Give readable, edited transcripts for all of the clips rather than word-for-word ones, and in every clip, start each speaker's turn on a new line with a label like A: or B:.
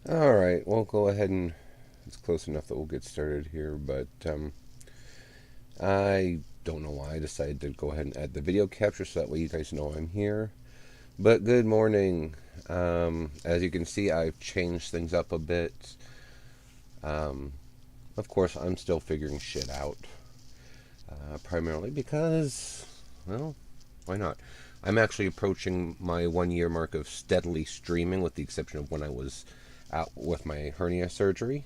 A: Alright, we'll go ahead and it's close enough that we'll get started here, but I don't know why I decided to go ahead and add the video capture so that way you guys know I'm here. But good morning. As you can see, I've changed things up a bit. Um, of course, I'm still figuring shit out. Primarily because, well, why not? I'm actually approaching my 1 year mark of steadily streaming, with the exception of when I was out with my hernia surgery.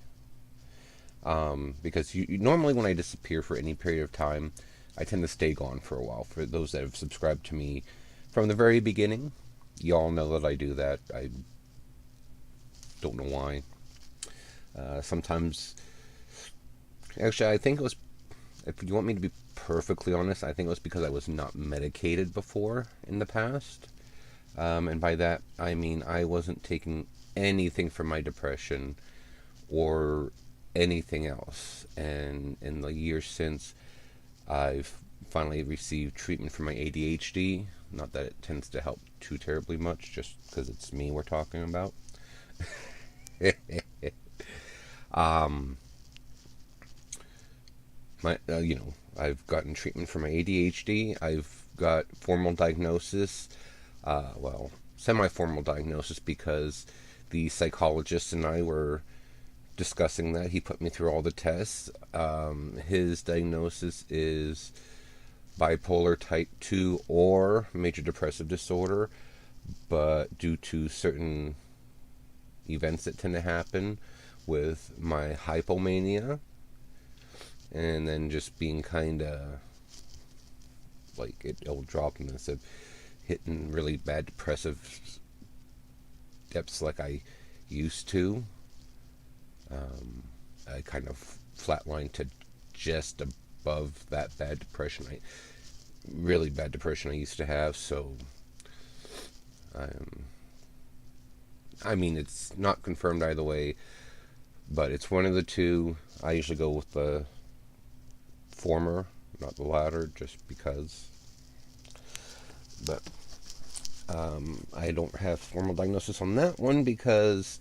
A: Because normally when I disappear for any period of time, I tend to stay gone for a while. For those that have subscribed to me from the very beginning, y'all know that I do that. I don't know why. Sometimes, actually, I think it was, if you want me to be perfectly honest, I think it was because I was not medicated before in the past. And by that, I mean I wasn't taking anything for my depression or anything else. And in the years since, I've finally received treatment for my ADHD. Not that it tends to help too terribly much, just because it's me we're talking about. um, I've gotten treatment for my ADHD. I've got formal diagnosis. Well, semi-formal diagnosis because the psychologist and I were discussing that. He put me through all the tests. His diagnosis is bipolar type 2 or major depressive disorder, but due to certain events that tend to happen with my hypomania, and then just being kind of like it'll drop and instead of hitting really bad depressive depths like I used to, I kind of flatlined to just above that bad depression. Really bad depression I used to have. So, um, I mean, it's not confirmed either way, but it's one of the two. I usually go with the former, not the latter, just because. But I don't have formal diagnosis on that one because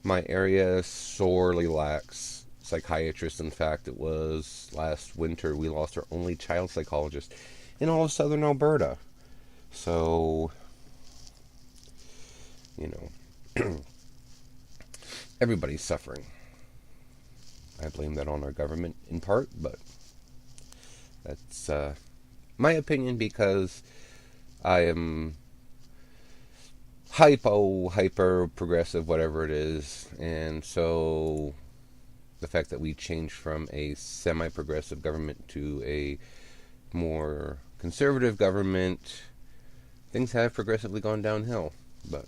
A: my area sorely lacks psychiatrists. In fact, it was last winter we lost our only child psychologist in all of southern Alberta. So, you know, everybody's suffering. I blame that on our government in part, but that's my opinion because I am hyper progressive, whatever it is, and so the fact that we changed from a semi progressive government to a more conservative government, things have progressively gone downhill. But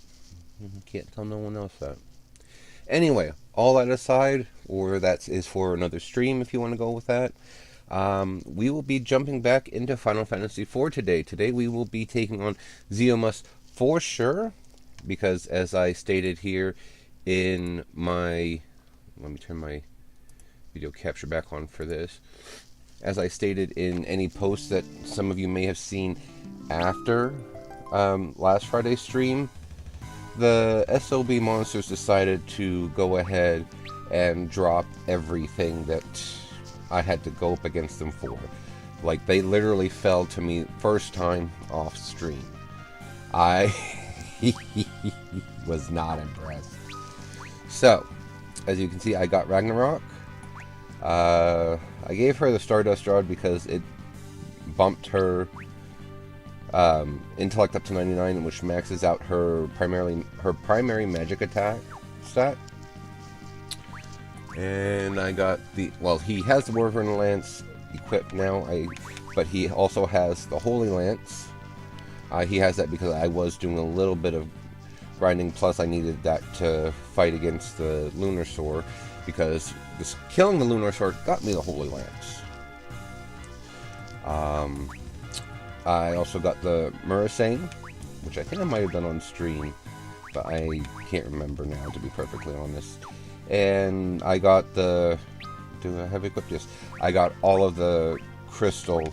A: you can't tell no one else that. Anyway, all that aside, or that is for another stream if you want to go with that. We will be jumping back into Final Fantasy IV today. Today we will be taking on Zeomus for sure, because as I stated here in my... Let me turn my video capture back on for this. As I stated in any post that some of you may have seen after last Friday's stream, the SOB monsters decided to go ahead and drop everything that I had to go up against them for. Like, they literally fell to me first time off stream. I was not impressed. So, as you can see, I got Ragnarok. I gave her the Stardust Rod because it bumped her intellect up to 99, which maxes out her primary magic attack stat. And I got he has the Wyvern Lance equipped now, but he also has the Holy Lance. He has that because I was doing a little bit of grinding, plus I needed that to fight against the Lunasaur, because just killing the Lunasaur got me the Holy Lance. I also got the Murasane, which I think I might have done on stream, but I can't remember now, to be perfectly honest. And I got do I have equipped? Yes. I got all of the crystal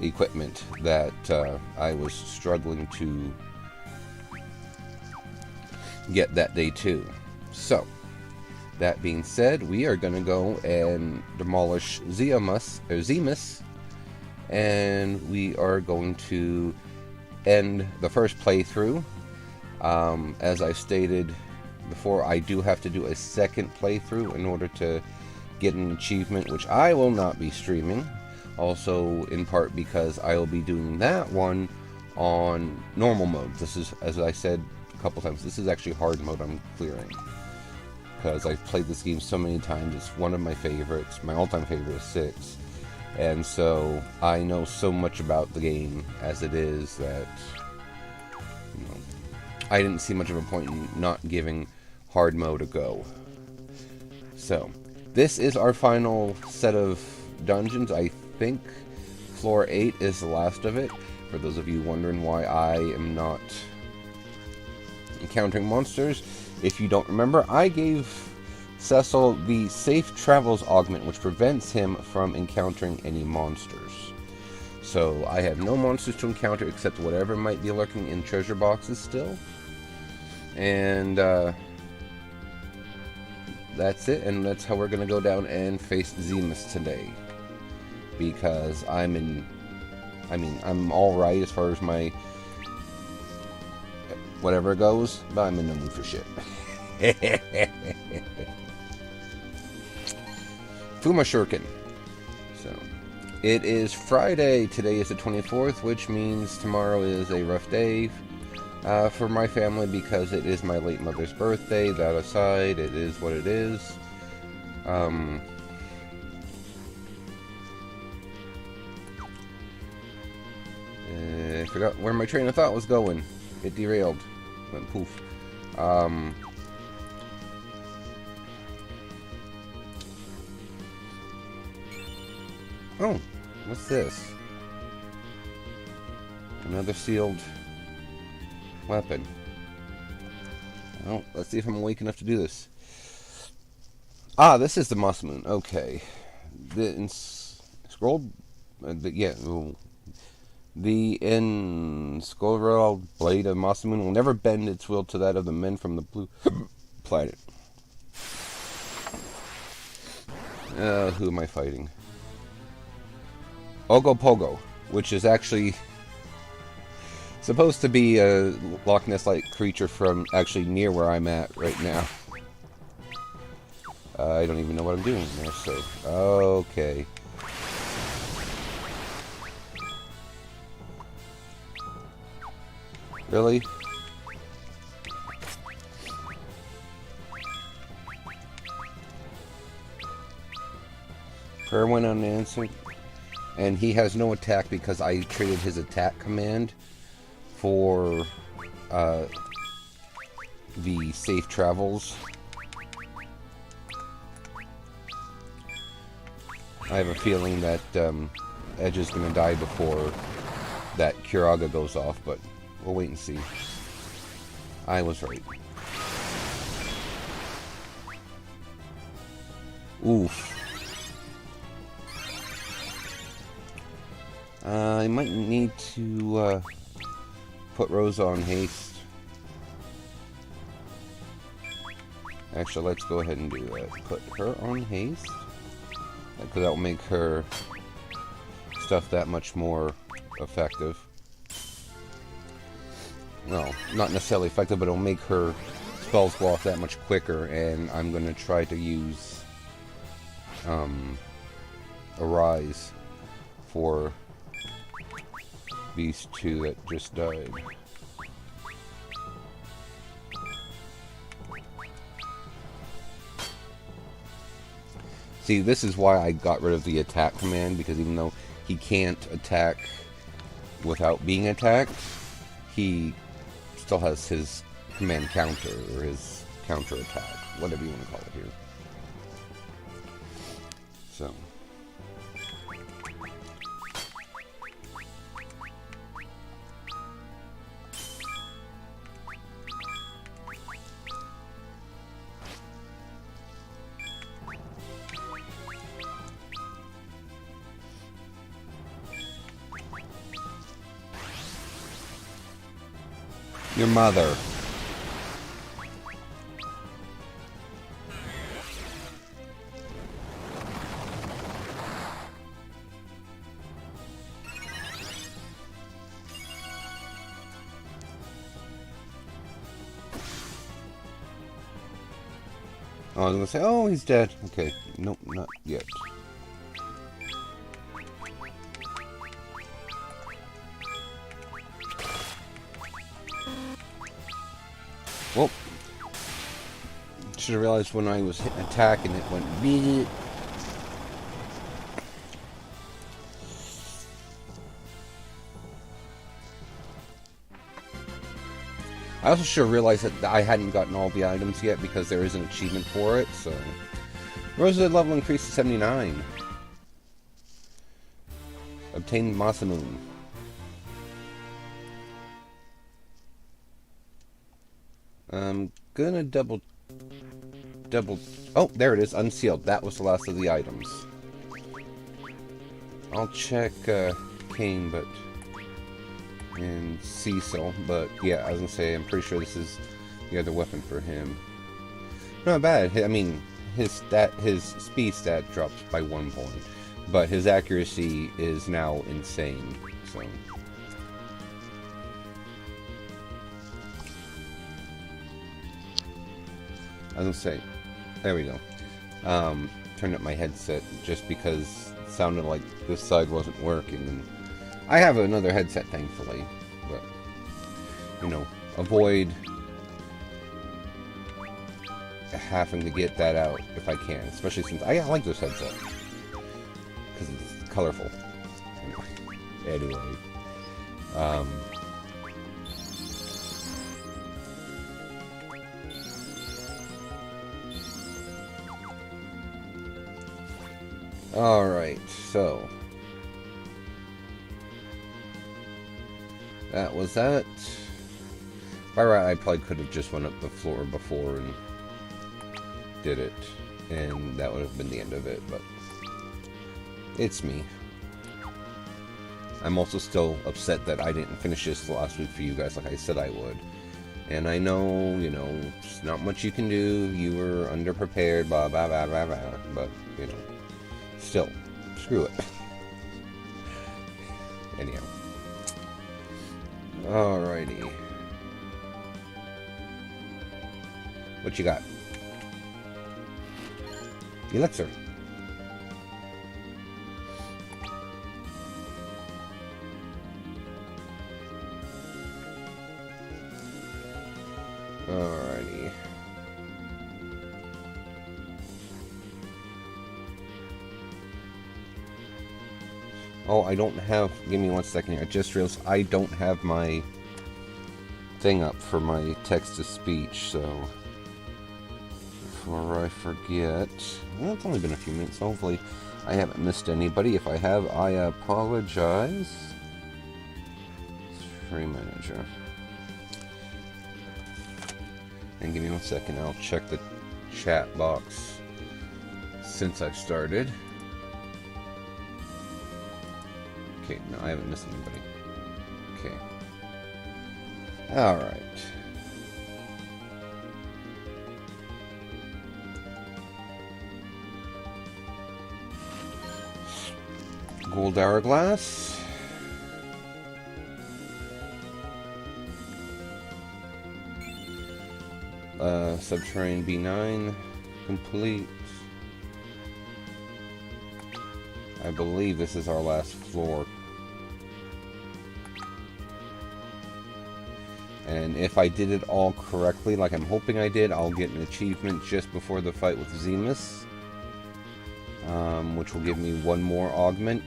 A: equipment that I was struggling to get that day too. So, that being said, we are going to go and demolish Zemus, and we are going to end the first playthrough. As I stated before, I do have to do a second playthrough in order to get an achievement, which I will not be streaming. Also, in part because I will be doing that one on normal mode. This is, as I said a couple times, this is actually hard mode I'm clearing. Because I've played this game so many times, it's one of my favorites. My all-time favorite is 6. And so, I know so much about the game as it is that, you know, I didn't see much of a point in not giving hard mode a go. So, this is our final set of dungeons. I think floor 8 is the last of it. For those of you wondering why I am not encountering monsters, if you don't remember, I gave Cecil the Safe Travels augment, which prevents him from encountering any monsters. So I have no monsters to encounter except whatever might be lurking in treasure boxes still. And that's it, and that's how we're going to go down and face Zemus today. Because I'm alright as far as my whatever goes, but I'm in the mood for shit. Fuma Shuriken. So, it is Friday. Today is the 24th, which means tomorrow is a rough day for my family because it is my late mother's birthday. That aside, it is what it is. I forgot where my train of thought was going. It derailed. Went poof. Oh, what's this? Another sealed weapon. Oh, let's see if I'm awake enough to do this. Ah, this is the Moss Moon. Okay. The scroll... The Scroll blade of Masamune will never bend its will to that of the men from the blue planet. Who am I fighting? Ogopogo, which is actually supposed to be a Loch Ness-like creature from actually near where I'm at right now. I don't even know what I'm doing there, so... Okay. Really? Prayer went unanswered. And he has no attack because I traded his attack command for the safe travels. I have a feeling that Edge is going to die before that Curaga goes off, but we'll wait and see. I was right. Oof. I might need to put Rosa on haste. Actually, let's go ahead and do that. Put her on haste. Because that will make her stuff that much more effective. Well, not necessarily effective, but it'll make her spells go off that much quicker. And I'm going to try to use Arise for these two that just died. See, this is why I got rid of the attack command, because even though he can't attack without being attacked, he still has his command counter, or his counter attack, whatever you want to call it here. So... Your mother. Oh, I was gonna say, oh, he's dead. Okay, nope, not yet. Well, should have realized when I was hitting attack and it went bleh. I also should have realized that I hadn't gotten all the items yet because there is an achievement for it, so... Rosewood level increased to 79. Obtained Masamune. I'm gonna double... Oh, there it is, unsealed. That was the last of the items. I'll check Kane, and Cecil, but yeah, I was gonna say, I'm pretty sure this is the other weapon for him. Not bad. I mean, his speed stat drops by 1 point, but his accuracy is now insane. So, I was gonna say, there we go. Turned up my headset just because it sounded like this side wasn't working. And I have another headset, thankfully, but you know, avoid having to get that out if I can, especially since I like this headset because it's colorful. Anyway, all right, so that was that. By right, I probably could have just went up the floor before and did it, and that would have been the end of it, but it's me. I'm also still upset that I didn't finish this last week for you guys like I said I would. And I know, you know, there's not much you can do. You were underprepared, blah, blah, blah, blah, blah. But, you know, still, screw it. Anyhow. Alrighty. What you got? Elixir. Alrighty. Oh, I don't have... Give me 1 second here. I just realized I don't have my thing up for my text-to-speech, so... Before I forget... Well, it's only been a few minutes, so hopefully I haven't missed anybody. If I have, I apologize. Stream manager. And give me 1 second, I'll check the chat box since I've started. Okay, no, I haven't missed anybody. Okay. Alright. Gold hourglass. Subterranean B9 complete. I believe this is our last floor. And if I did it all correctly, like I'm hoping I did, I'll get an achievement just before the fight with Zemus. Which will give me 1 more augment.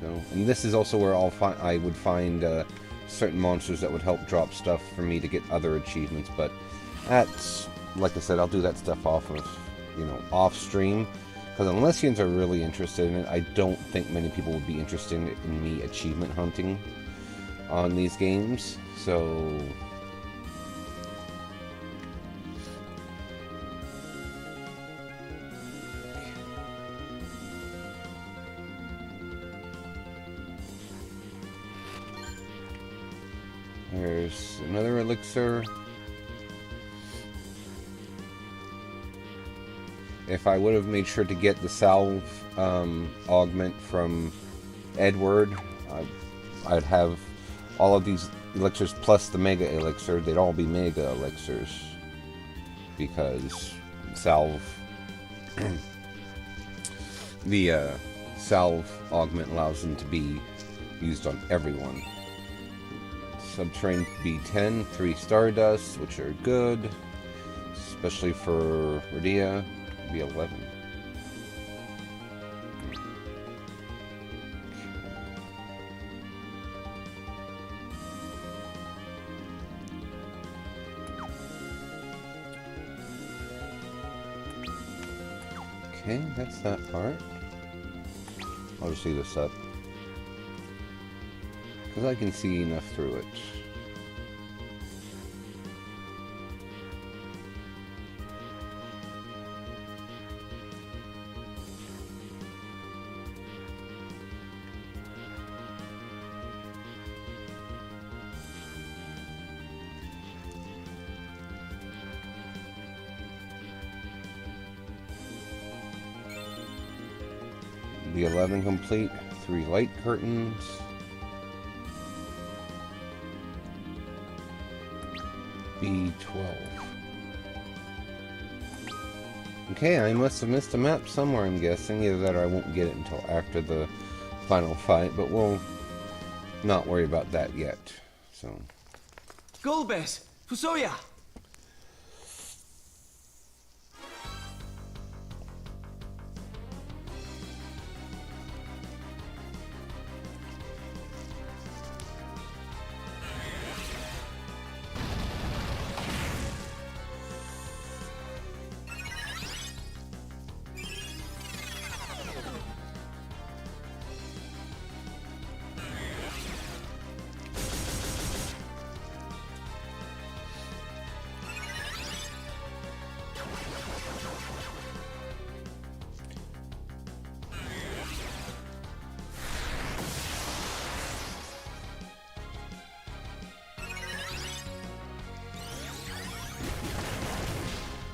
A: So, and this is also where I would find certain monsters that would help drop stuff for me to get other achievements. But that's, like I said, I'll do that stuff off of, you know, off stream. Because unless you are really interested in it, I don't think many people would be interested in me achievement hunting on these games. So... There's another elixir. If I would have made sure to get the salve augment from Edward, I'd have all of these elixirs plus the mega elixir, they'd all be mega elixirs. Because salve, the salve augment allows them to be used on everyone. Subterranean B10, 3 Stardust, which are good, especially for Radia, B11. Okay, that's that part. I'll just leave this up, because I can see enough through it. B11 complete, 3 light curtains. B12. Okay, I must have missed a map somewhere, I'm guessing. Either that or I won't get it until after the final fight, but we'll not worry about that yet. So.
B: Golbez! Fusoya!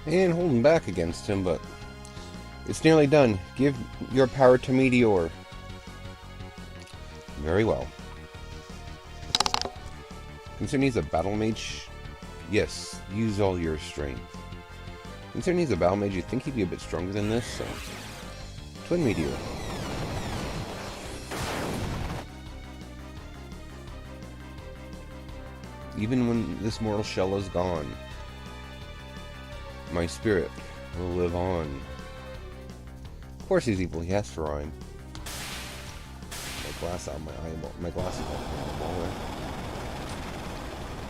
A: And holding back against him, but it's nearly done. Give your power to Meteor. Very well. Considering he's a battle mage, yes, use all your strength. Considering he's a battle mage, you'd think he'd be a bit stronger than this, so... Twin Meteor. Even when this mortal shell is gone, my spirit will live on. Of course he's evil, he has to rhyme. My glass out of my eyeball. My glasses out of my eyeball.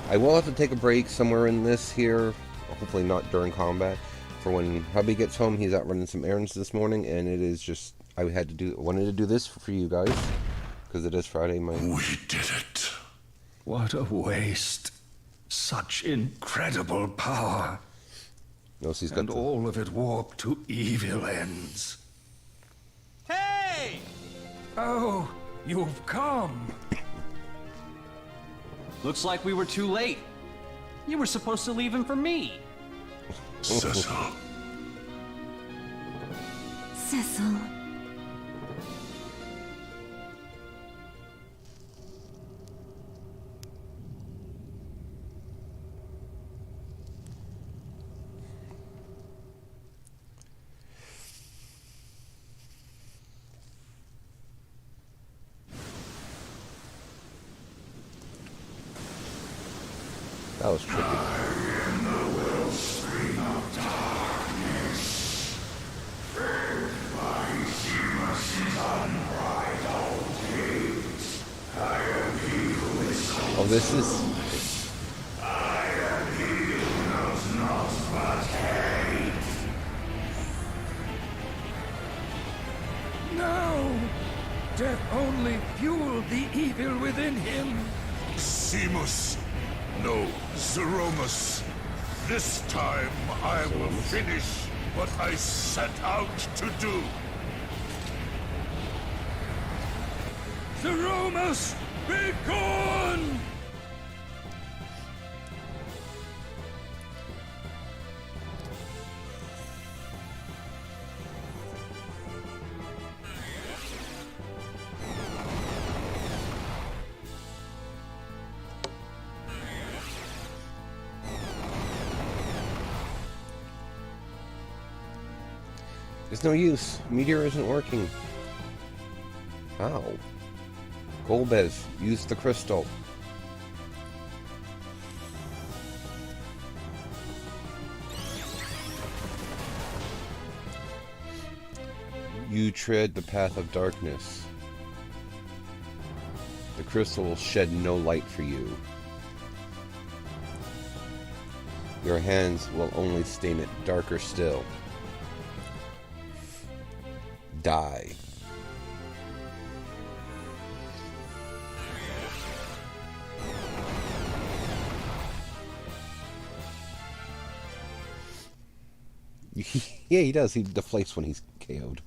A: I will have to take a break somewhere in this here, hopefully not during combat, for when hubby gets home. He's out running some errands this morning, and it is just, I wanted to do this for you guys, because it is Friday.
C: We did it. What a waste. Such incredible power. And all of it warped to evil ends.
B: Hey!
C: Oh, you've come.
B: Looks like we were too late. You were supposed to leave him for me.
C: Cecil.
D: Cecil.
A: That was tricky. Oh, this is...
C: No! Death only fueled the evil within him.
E: Seamus. No, Zeromus. This time I will finish what I set out to do.
C: Zeromus, be gone!
A: It's no use. Meteor isn't working. How? Golbez, use the crystal. You tread the path of darkness. The crystal will shed no light for you. Your hands will only stain it darker still. Die. Yeah, he does. He deflates when he's KO'd.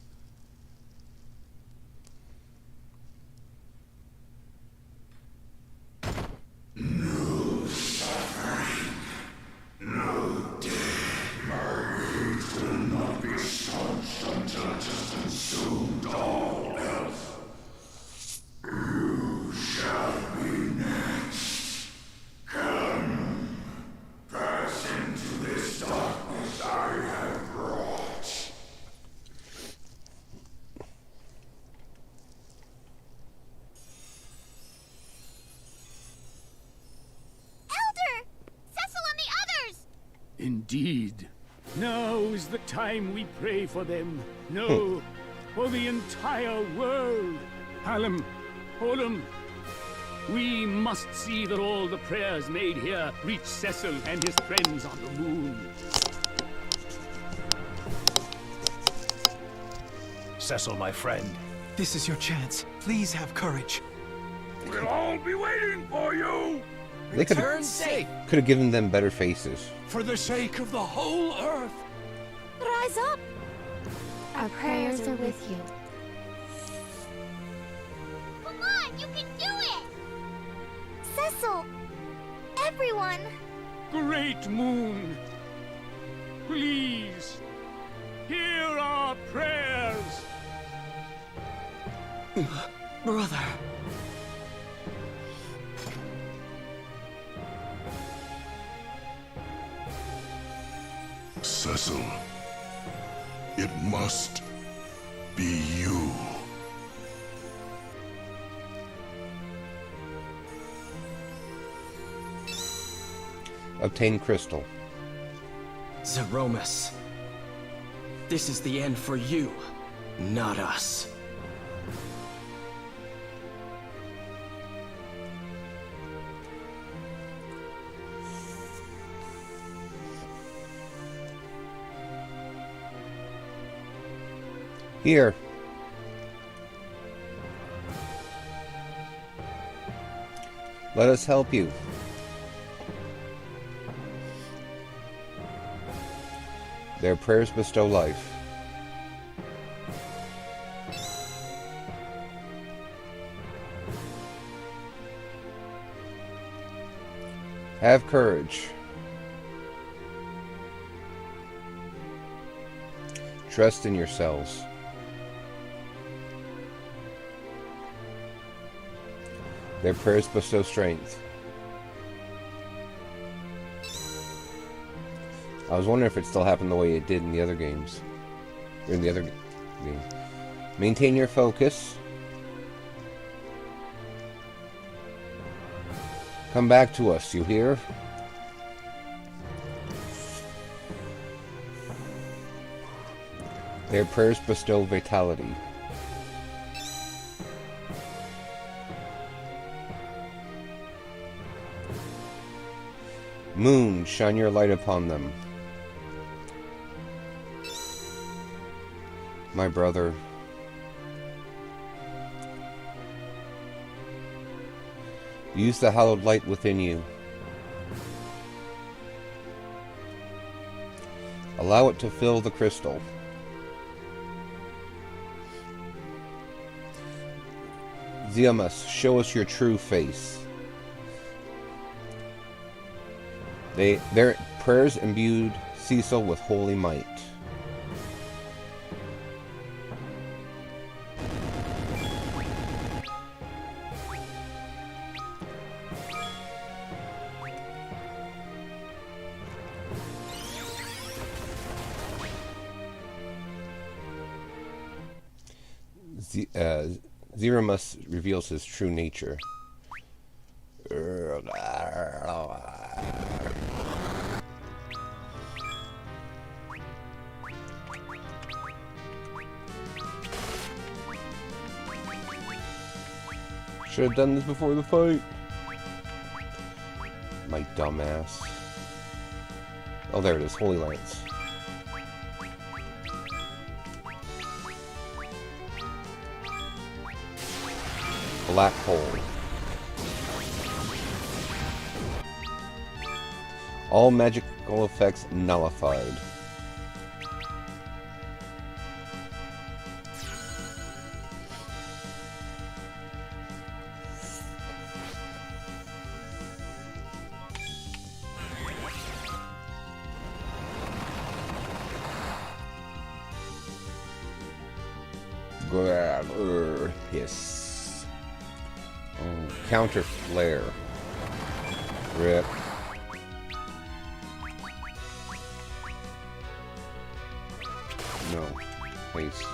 D: Indeed. Now is the time we pray for them. No, for the entire world. Hallam, Hollum, we must see that all the prayers made here reach Cecil and his friends on the moon.
C: Cecil, my friend.
B: This is your chance. Please have courage.
E: We'll all be waiting for you!
A: They could
B: Return safe
A: have given them better faces.
B: for the sake of the whole Earth.
F: Rise up! Our prayers are with you. Come on, you can do it! Cecil! Everyone!
D: Great moon, please, hear our prayers.
B: Brother.
E: Cecil, it must be you.
A: Obtain crystal.
G: Zeromus. This is the end for you, not us.
A: Here. Let us help you. Their prayers bestow life. Have courage. Trust in yourselves. Their prayers bestow strength. I was wondering if it still happened the way it did in the other games. Or in the other game. Maintain your focus. Come back to us, you hear? Their prayers bestow vitality. Moon, shine your light upon them. My brother. Use the hallowed light within you. Allow it to fill the crystal. Zeromus, show us your true face. Their prayers imbued Cecil with holy might. Zeromus reveals his true nature. Should have done this before the fight. My dumbass. Oh, there it is. Holy Lance. Black hole. All magical effects nullified. Yes. Oh, counter flare. Rip. No. Waste.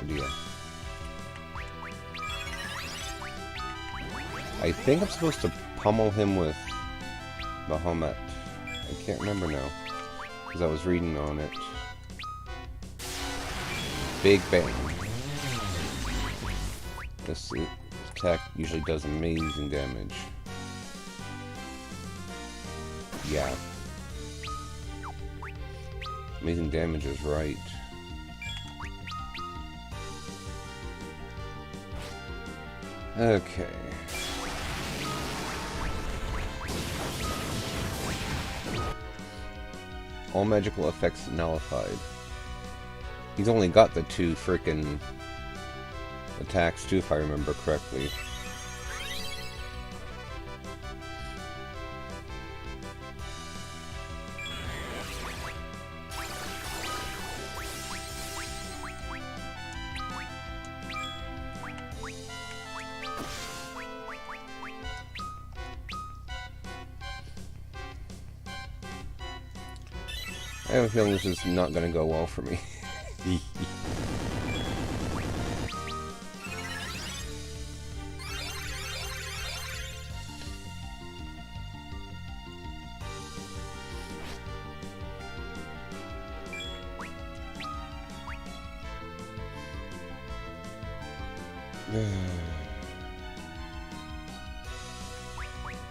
A: Idea. I think I'm supposed to pummel him with Bahamut. I can't remember now, because I was reading on it. Big Bang. This attack usually does amazing damage. Yeah. Amazing damage is right. Okay. All magical effects nullified. He's only got the 2 frickin' attacks too, if I remember correctly. I have a feeling this is not going to go well for me.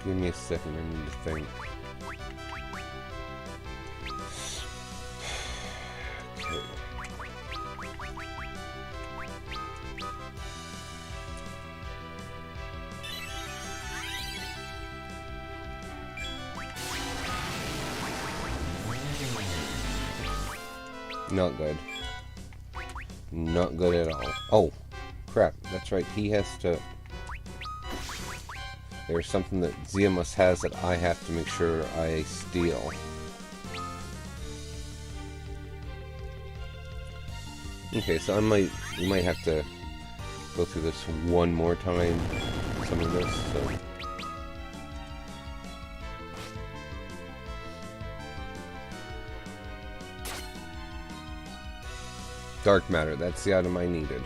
A: Give me a second, I need to think. Not good. Not good at all. Oh, crap. That's right. He has to... There's something that Zeromus has that I have to make sure I steal. Okay, so we might have to go through this one more time. Some of this, so... Dark matter, that's the item I needed.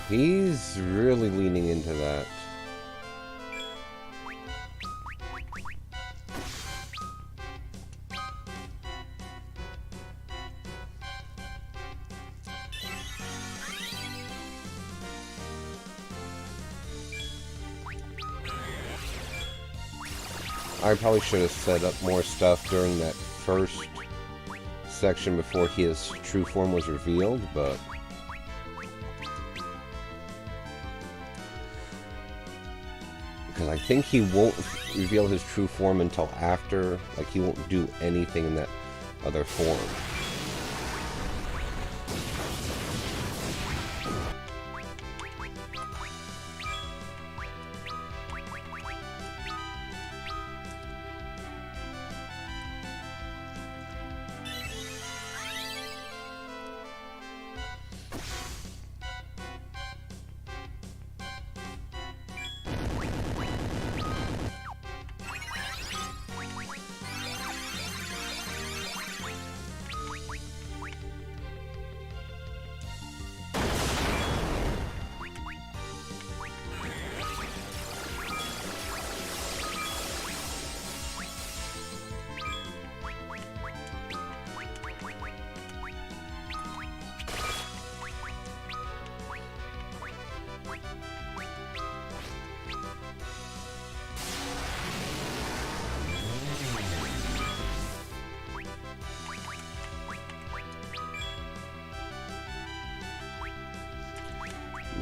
A: He's really leaning into that. I probably should have set up more stuff during that first section before his true form was revealed, but... Because I think he won't reveal his true form until after, like he won't do anything in that other form.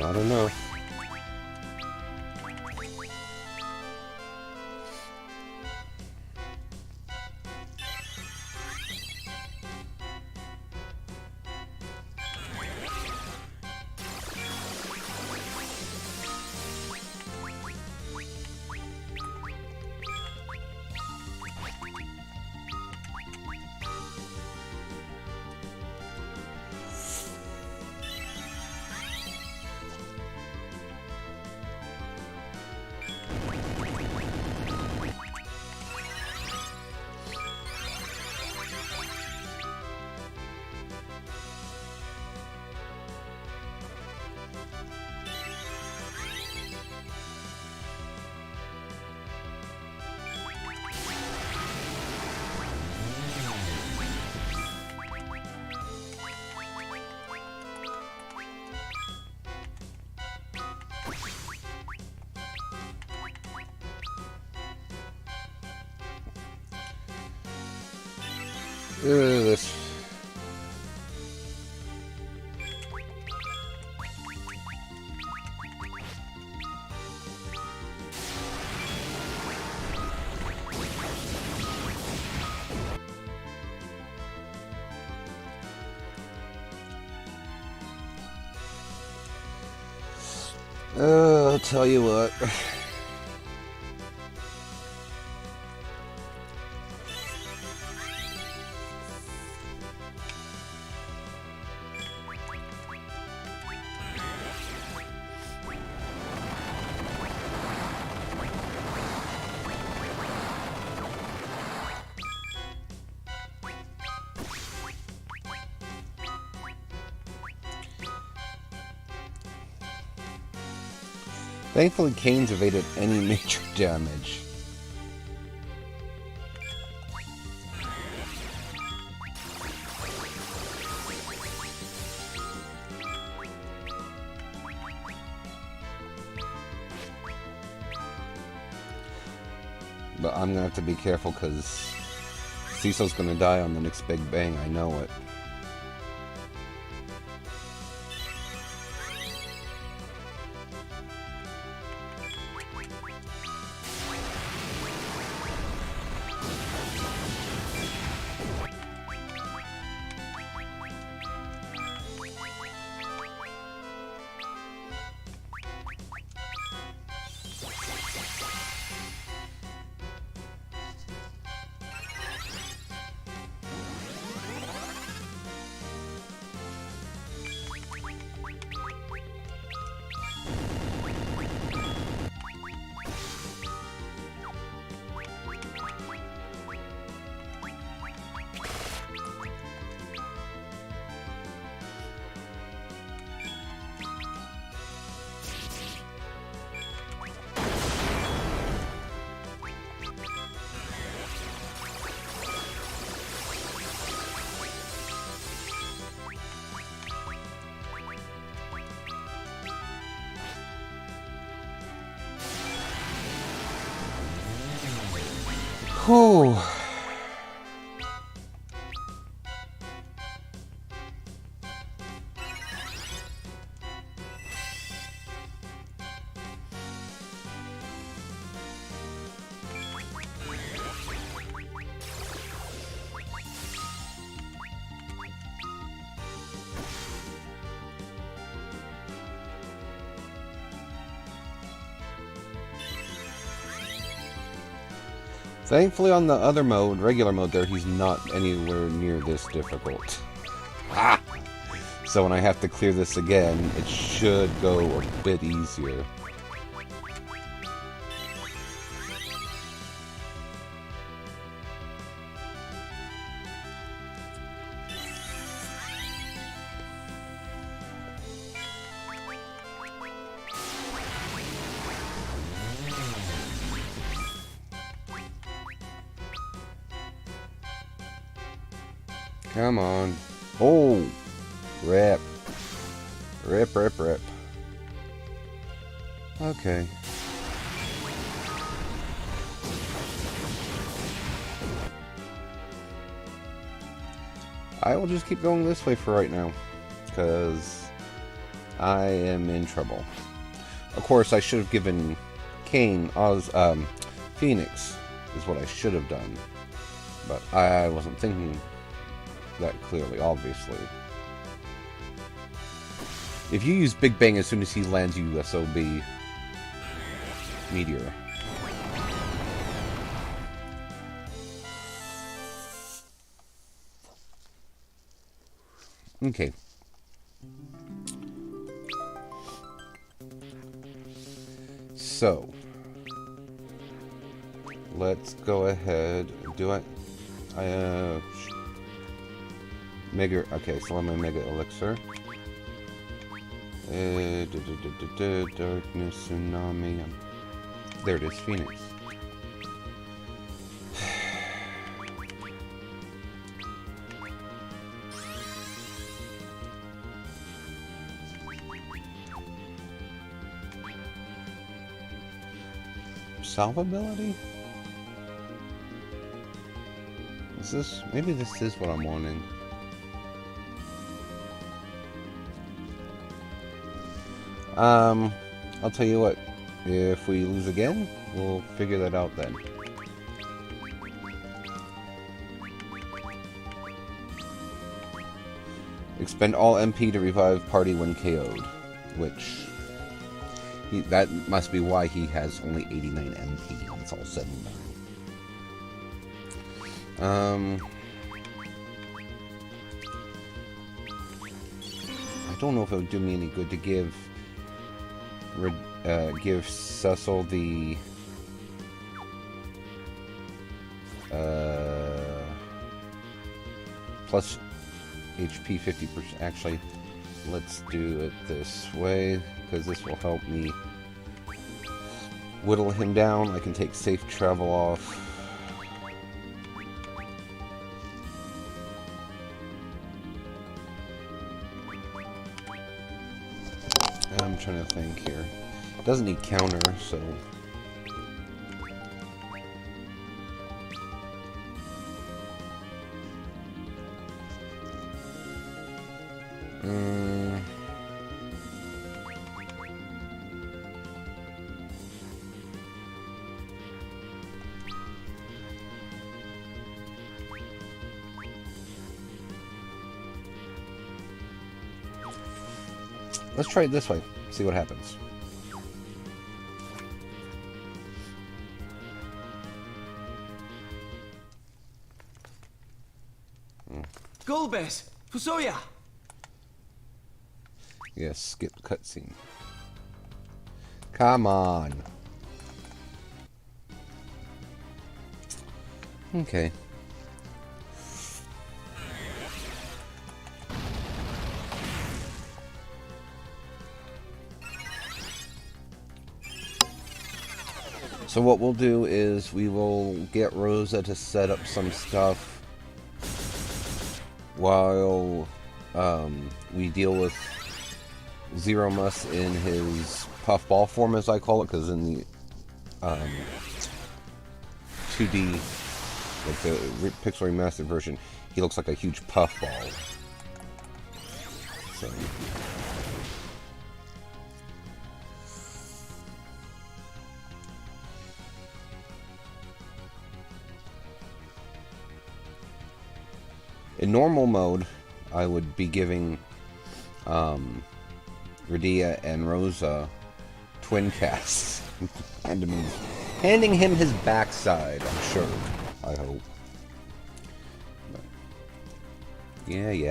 A: Not enough. This. I'll tell you what. Thankfully, Kane's evaded any major damage. But I'm gonna have to be careful because Cecil's gonna die on the next Big Bang, I know it. Whew. Thankfully on the other mode, regular mode there, he's not anywhere near this difficult. Ah! So when I have to clear this again, it should go a bit easier. Come on. Oh! Rip. Rip, rip, rip. Okay. I will just keep going this way for right now. Because I am in trouble. Of course, I should have given Kane Phoenix is what I should have done, but I wasn't thinking that clearly, obviously. If you use Big Bang as soon as he lands, you SOB. Meteor. Okay. So, let's go ahead. Mega. Okay, so I'm a Mega Elixir. Darkness, Tsunami. There it is, Phoenix. Solvability? Is this... maybe this is what I'm wanting. I'll tell you what. If we lose again, we'll figure that out then. Expend all MP to revive party when KO'd. Which... that must be why he has only 89 MP when it's all said and done. I don't know if it would do me any good to give Cecil the plus HP 50%. Actually, let's do it this way, because this will help me whittle him down. I can take safe travel off. I'm trying to think here. It doesn't need counter, so... Let's try it this way. See what happens.
G: Golbez! Fusoya!
A: Yes, skip cutscene. Come on. Okay. So what we'll do is we will get Rosa to set up some stuff while we deal with Zeromus in his puffball form, as I call it, because in the 2D, like the Pixel Remastered version, he looks like a huge puffball. So... in normal mode, I would be giving Radia and Rosa twin casts. Handing him his backside, I'm sure. I hope. But yeah.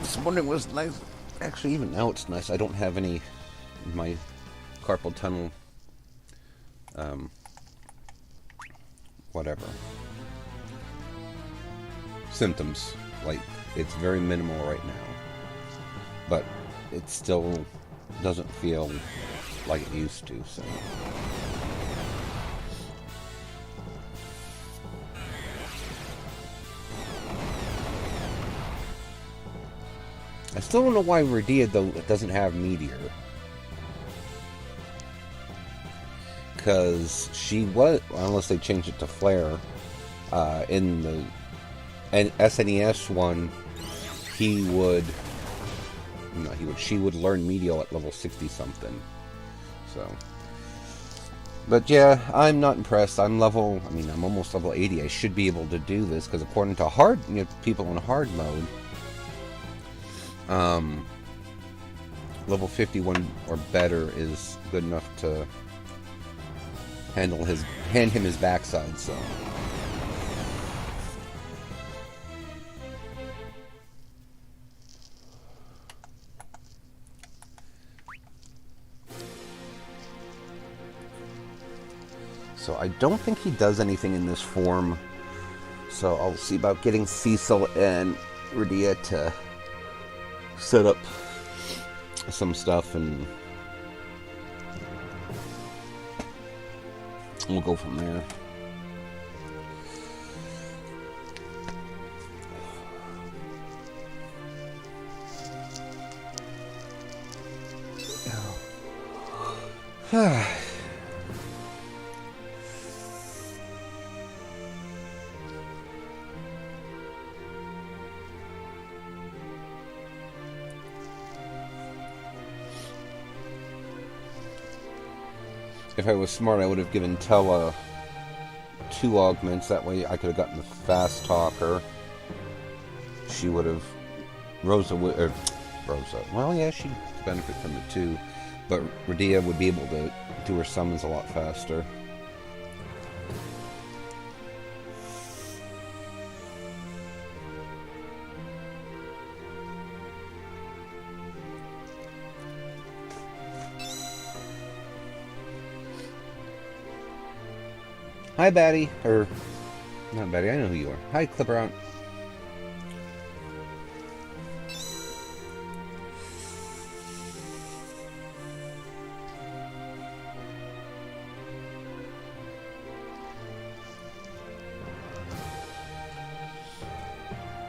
A: This morning was nice. Actually, even now it's nice. I don't have any of my carpal tunnel, whatever, symptoms. Like, it's very minimal right now. But it still doesn't feel like it used to, so... I still don't know why Radia, though, doesn't have Meteor. because she was, unless they changed it to Flare, in the SNES one, she would learn Medial at level 60 something. So, but yeah, I'm not impressed. I'm almost level 80. I should be able to do this because according to people in hard mode, level 51 or better is good enough to hand him his backside. So. So I don't think he does anything in this form. So I'll see about getting Cecil and Radia to set up some stuff, and we'll go from there. If I was smart, I would have given Tella 2 augments. That way I could have gotten the fast talker. She would have... Rosa. Well, yeah, she'd benefit from it too. But Radia would be able to do her summons a lot faster. Hi, Batty. Or, not Batty, I know who you are. Hi, Clipperout.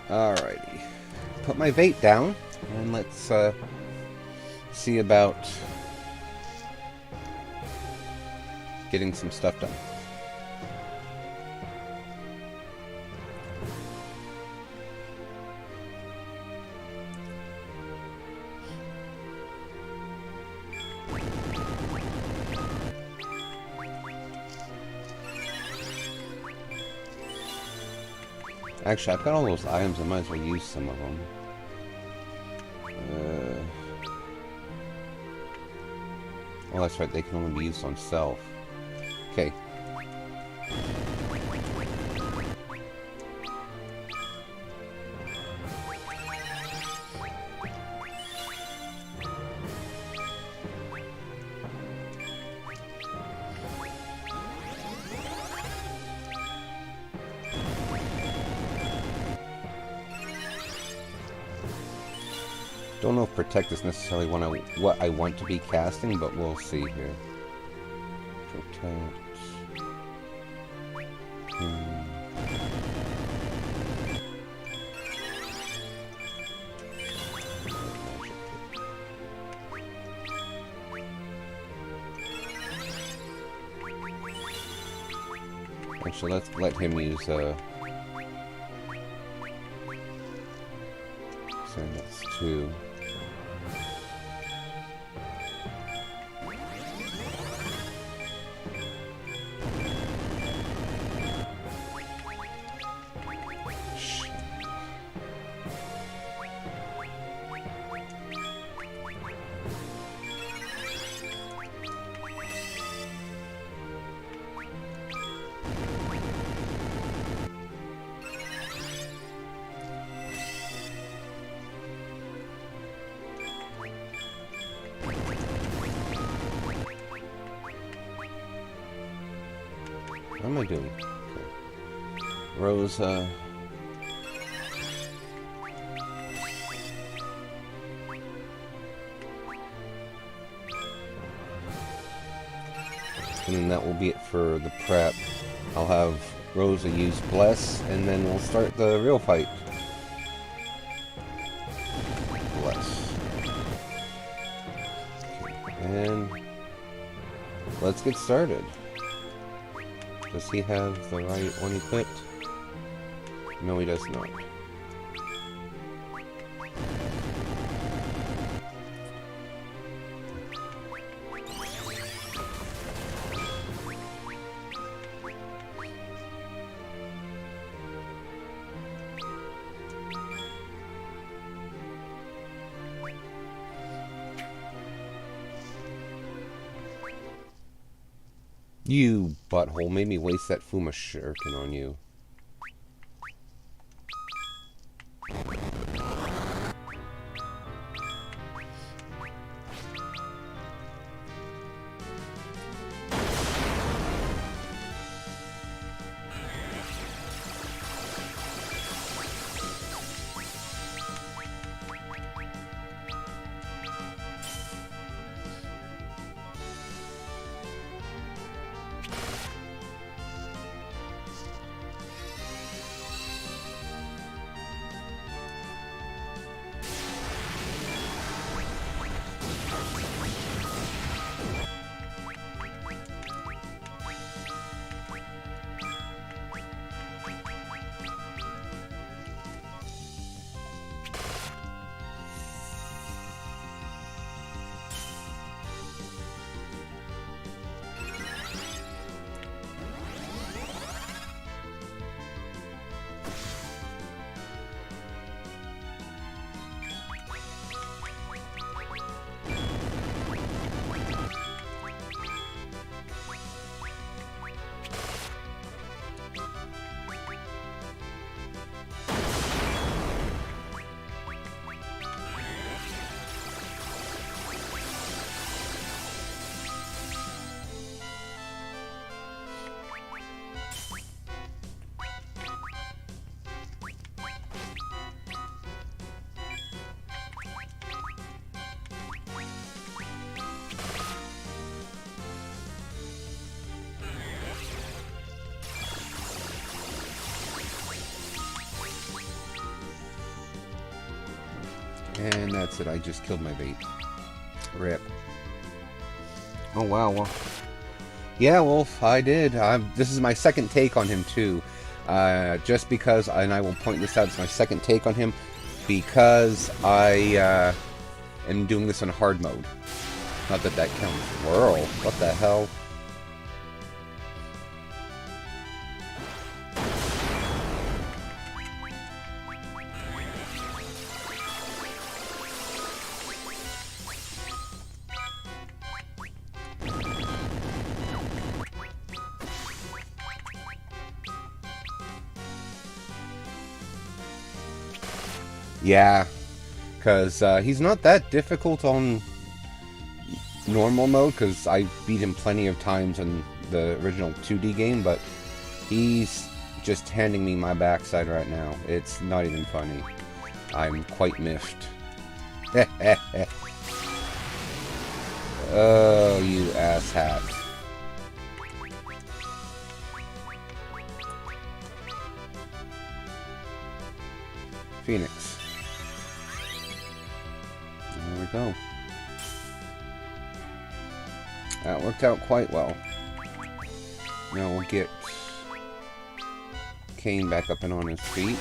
A: Alrighty. Put my Vate down, and let's see about getting some stuff done. Actually, I've got all those items. I might as well use some of them. Oh, that's right. They can only be used on self. Okay. Don't know if Protect is necessarily what I want to be casting, but we'll see here. Protect. Actually, let's let him use so that's 2. What am I doing? Okay. Rosa. And then that will be it for the prep. I'll have Rosa use Bless, and then we'll start the real fight. Bless. Okay. And let's get started. Does he have the right one equipped? No, he does not. You butthole made me waste that Fuma shuriken on you. And that's it, I just killed my bait. Rip. Oh wow, well. Yeah, Wolf, I did. This is my second take on him too. Just because, and I will point this out, it's my second take on him because I am doing this on hard mode. Not that that counts. Whirl, what the hell? Yeah, because he's not that difficult on normal mode, because I beat him plenty of times in the original 2D game, but he's just handing me my backside right now. It's not even funny. I'm quite miffed. Oh, you asshat. Phoenix. There we go. That worked out quite well. Now we'll get Cain back up and on his feet.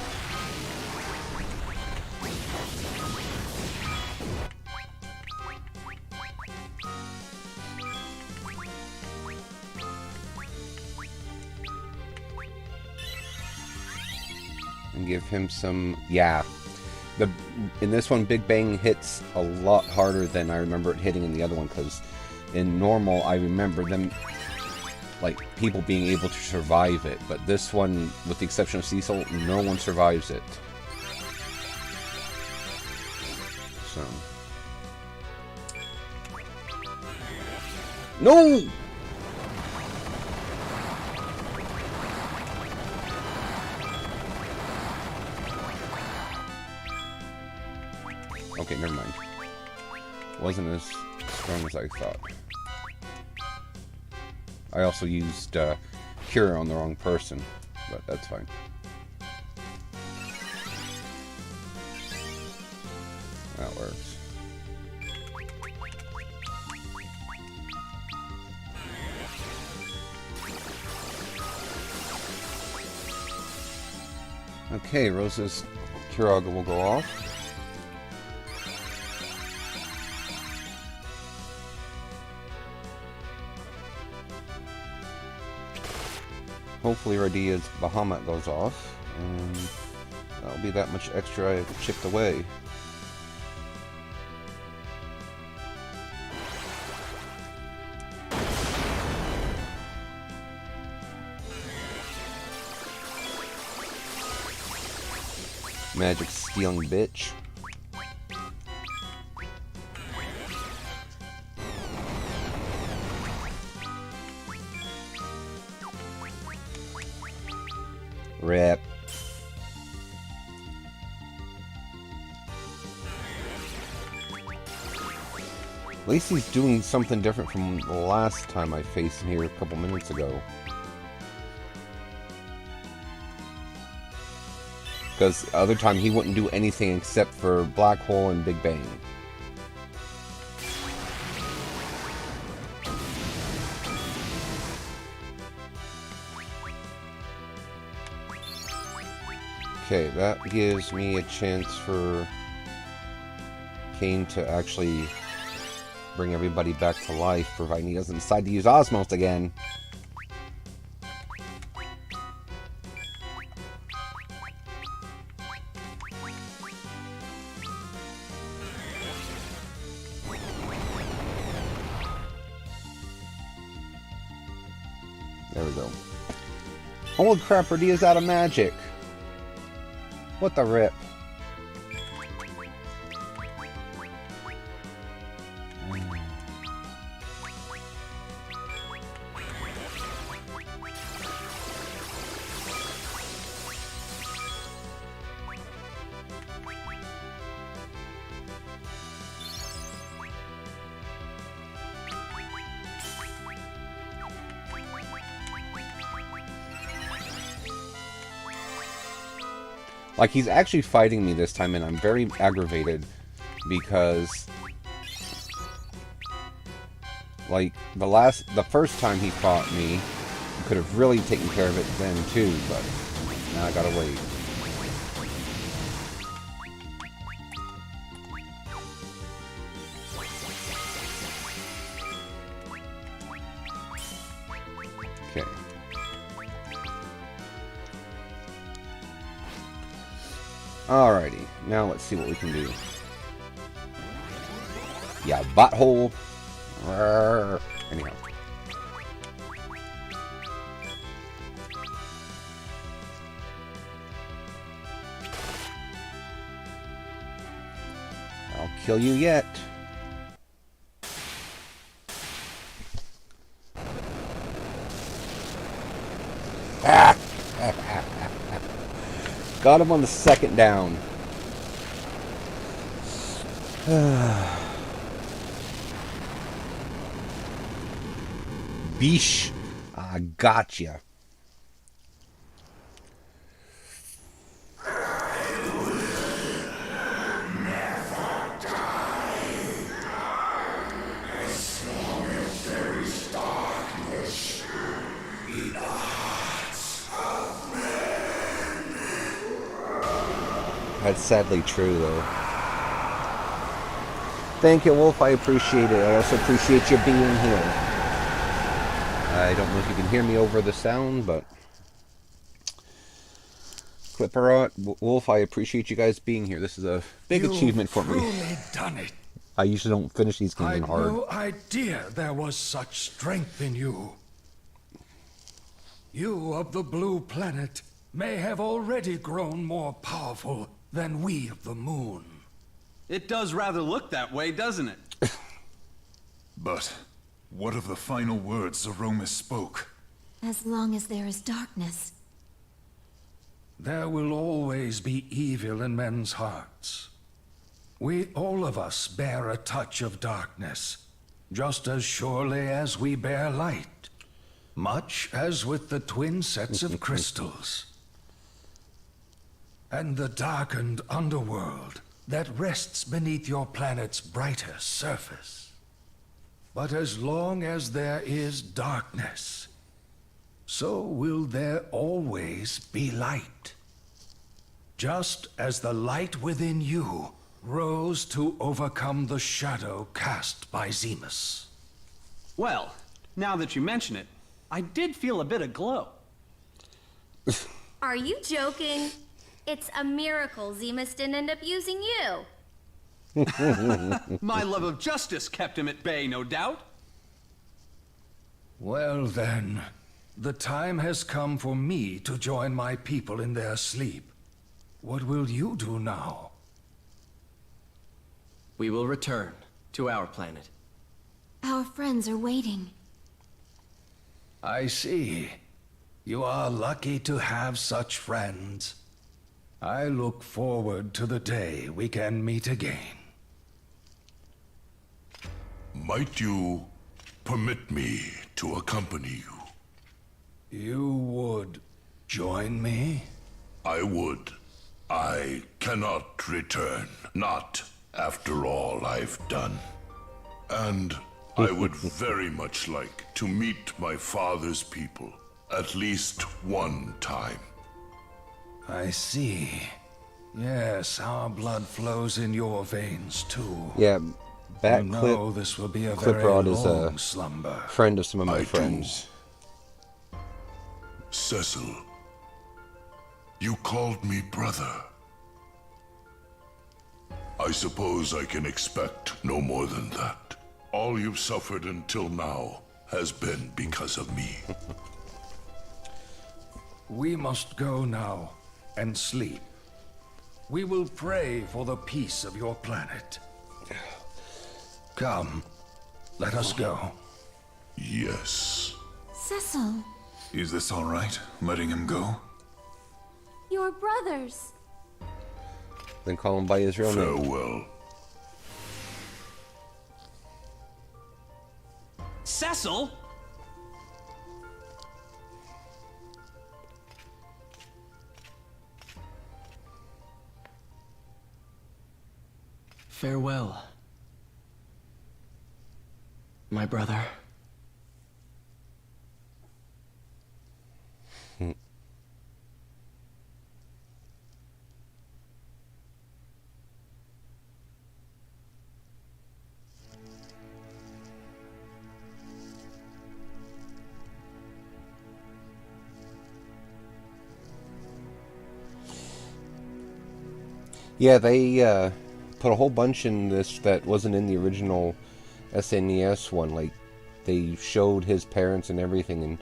A: And give him some, yeah. In this one, Big Bang hits a lot harder than I remember it hitting in the other one, because in normal, I remember them, like, people being able to survive it, but this one, with the exception of Cecil, no one survives it. So. No! Okay, never mind. Wasn't as strong as I thought. I also used Cure on the wrong person, but that's fine. That works. Okay, Rosa's Kiraga will go off. Hopefully Radia's Bahamut goes off, and that'll be that much extra I've chipped away. Magic stealing bitch. Rip. At least he's doing something different from the last time I faced him here a couple minutes ago. Because the other time he wouldn't do anything except for Black Hole and Big Bang. Okay, that gives me a chance for Kane to actually bring everybody back to life, providing he doesn't decide to use Osmos again. There we go. Holy crap, Radia's out of magic. What the rip? Like, he's actually fighting me this time, and I'm very aggravated because, like, the first time he fought me, he could have really taken care of it then too, but now I gotta wait. Okay. Alrighty, now let's see what we can do. Yeah, butthole. Anyhow. I'll kill you yet. Got him on the second down. Beesh. I gotcha. That's sadly true, though. Thank you, Wolf. I appreciate it. I also appreciate you being here. I don't know if you can hear me over the sound, but... Clipperot, Wolf, I appreciate you guys being here. This is a big achievement for me.
C: You've truly done it.
A: I usually don't finish these games
C: I'd
A: hard.
C: no idea there was such strength in you. You of the Blue Planet may have already grown more powerful than we of the Moon.
B: It does rather look that way, doesn't it?
E: But what of the final words Zeromus spoke?
F: As long as there is darkness.
C: There will always be evil in men's hearts. We, all of us, bear a touch of darkness, just as surely as we bear light. Much as with the twin sets of crystals. And the darkened underworld that rests beneath your planet's brighter surface. But as long as there is darkness, so will there always be light. just as the light within you rose to overcome the shadow cast by Zemus.
B: Well, now that you mention it, I did feel a bit of glow.
F: Are you joking? It's a miracle Zemus didn't end up using you.
B: My love of justice kept him at bay, no doubt.
C: Well then, the time has come for me to join my people in their sleep. What will you do now?
G: We will return to our planet.
F: Our friends are waiting.
C: I see. You are lucky to have such friends. I look forward to the day we can meet again.
E: Might you permit me to accompany you?
C: You would join me?
E: I would. I cannot return. Not after all I've done. And I would very much like to meet my father's people at least one time.
C: I see. Yes, our blood flows in your veins too.
A: Yeah, Bat
C: You
A: Clip
C: know this will be a
A: Clip
C: very
A: Rod is a
C: long slumber.
A: friend of some of my
E: I do.
A: friends.
E: Cecil, you called me brother. I suppose I can expect no more than that. All you've suffered until now has been because of me.
C: We must go now and sleep. We will pray for the peace of your planet. Come, let us go.
E: Yes.
F: Cecil,
H: Is this all right, letting him go?
F: your brothers.
A: Then call him by his real name.
E: Farewell.
B: Cecil?
G: Farewell, my brother.
A: Yeah, they put a whole bunch in this that wasn't in the original SNES one. Like, they showed his parents and everything, and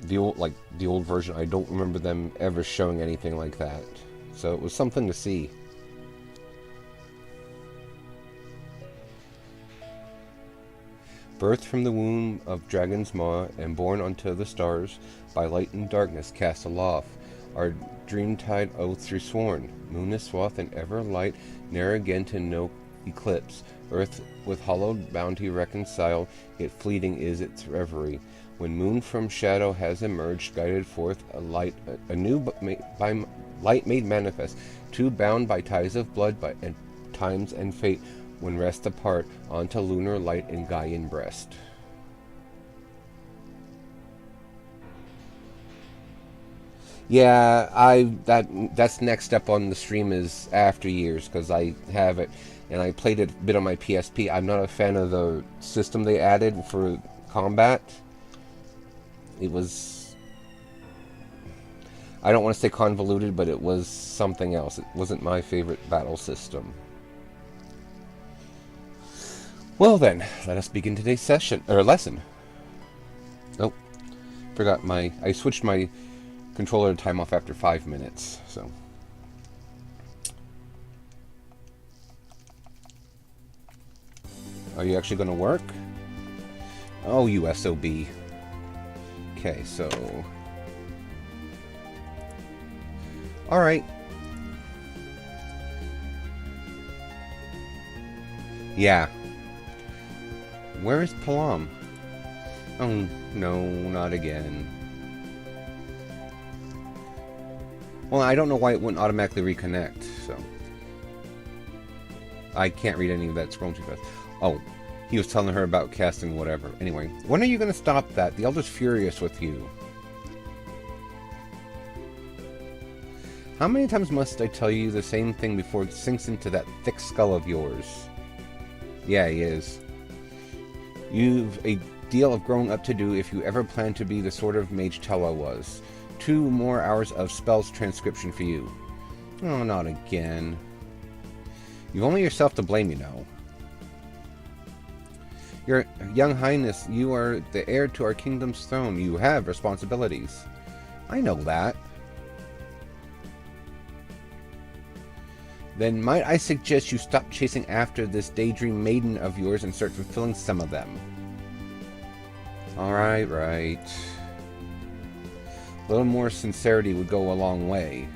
A: the old version, I don't remember them ever showing anything like that. So it was something to see. Birthed from the womb of Dragon's Maw and born unto the stars, by light and darkness cast aloft, our dreamtide oaths are sworn. Moon is swath and ever light, ne'er again to know eclipse. Earth with hallowed bounty reconciled, yet fleeting is its reverie. When moon from shadow has emerged, guided forth a light, a new by light made manifest, two bound by ties of blood, by and times and fate, when rest apart, onto lunar light and Gaian breast. Yeah, that's next up on the stream is After Years, because I have it, and I played it a bit on my PSP. I'm not a fan of the system they added for combat. It was, I don't want to say convoluted, but it was something else. It wasn't my favorite battle system. Well then, let us begin today's session, or lesson. Oh, forgot I switched my controller to time off after 5 minutes, so. Are you actually going to work? Oh, you SOB. Okay, so. Alright. Yeah. Where is Palam? Oh, no, not again. Well, I don't know why it wouldn't automatically reconnect, so. I can't read any of that, scrolling too fast. Oh, he was telling her about casting whatever. Anyway, when are you going to stop that? The Elder's furious with you. How many times must I tell you the same thing before it sinks into that thick skull of yours? Yeah, he is. You've a deal of growing up to do if you ever plan to be the sort of mage Tellah was. 2 more hours of spells transcription for you. Oh, not again. You've only yourself to blame, you know. Your young highness, you are the heir to our kingdom's throne. You have responsibilities. I know that. Then might I suggest you stop chasing after this daydream maiden of yours and start fulfilling some of them. Alright, right. A little more sincerity would go a long way.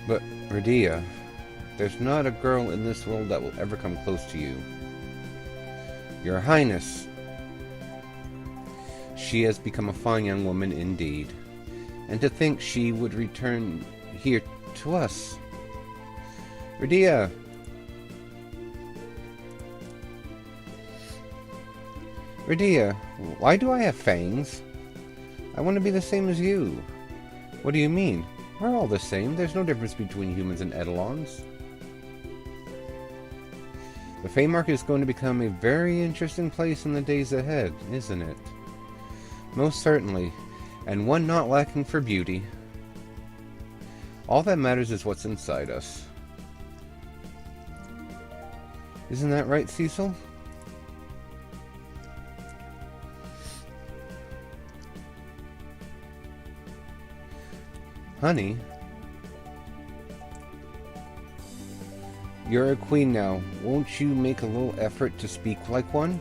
A: But, Radia, there's not a girl in this world that will ever come close to you. Your Highness, she has become a fine young woman indeed. And to think she would return here to us. Radia! Radia, why do I have fangs? I want to be the same as you. What do you mean? We're all the same. There's no difference between humans and Eidolons. The Feymark is going to become a very interesting place in the days ahead, isn't it? Most certainly, and one not lacking for beauty. All that matters is what's inside us. Isn't that right, Cecil? Honey, you're a queen now. Won't you make a little effort to speak like one?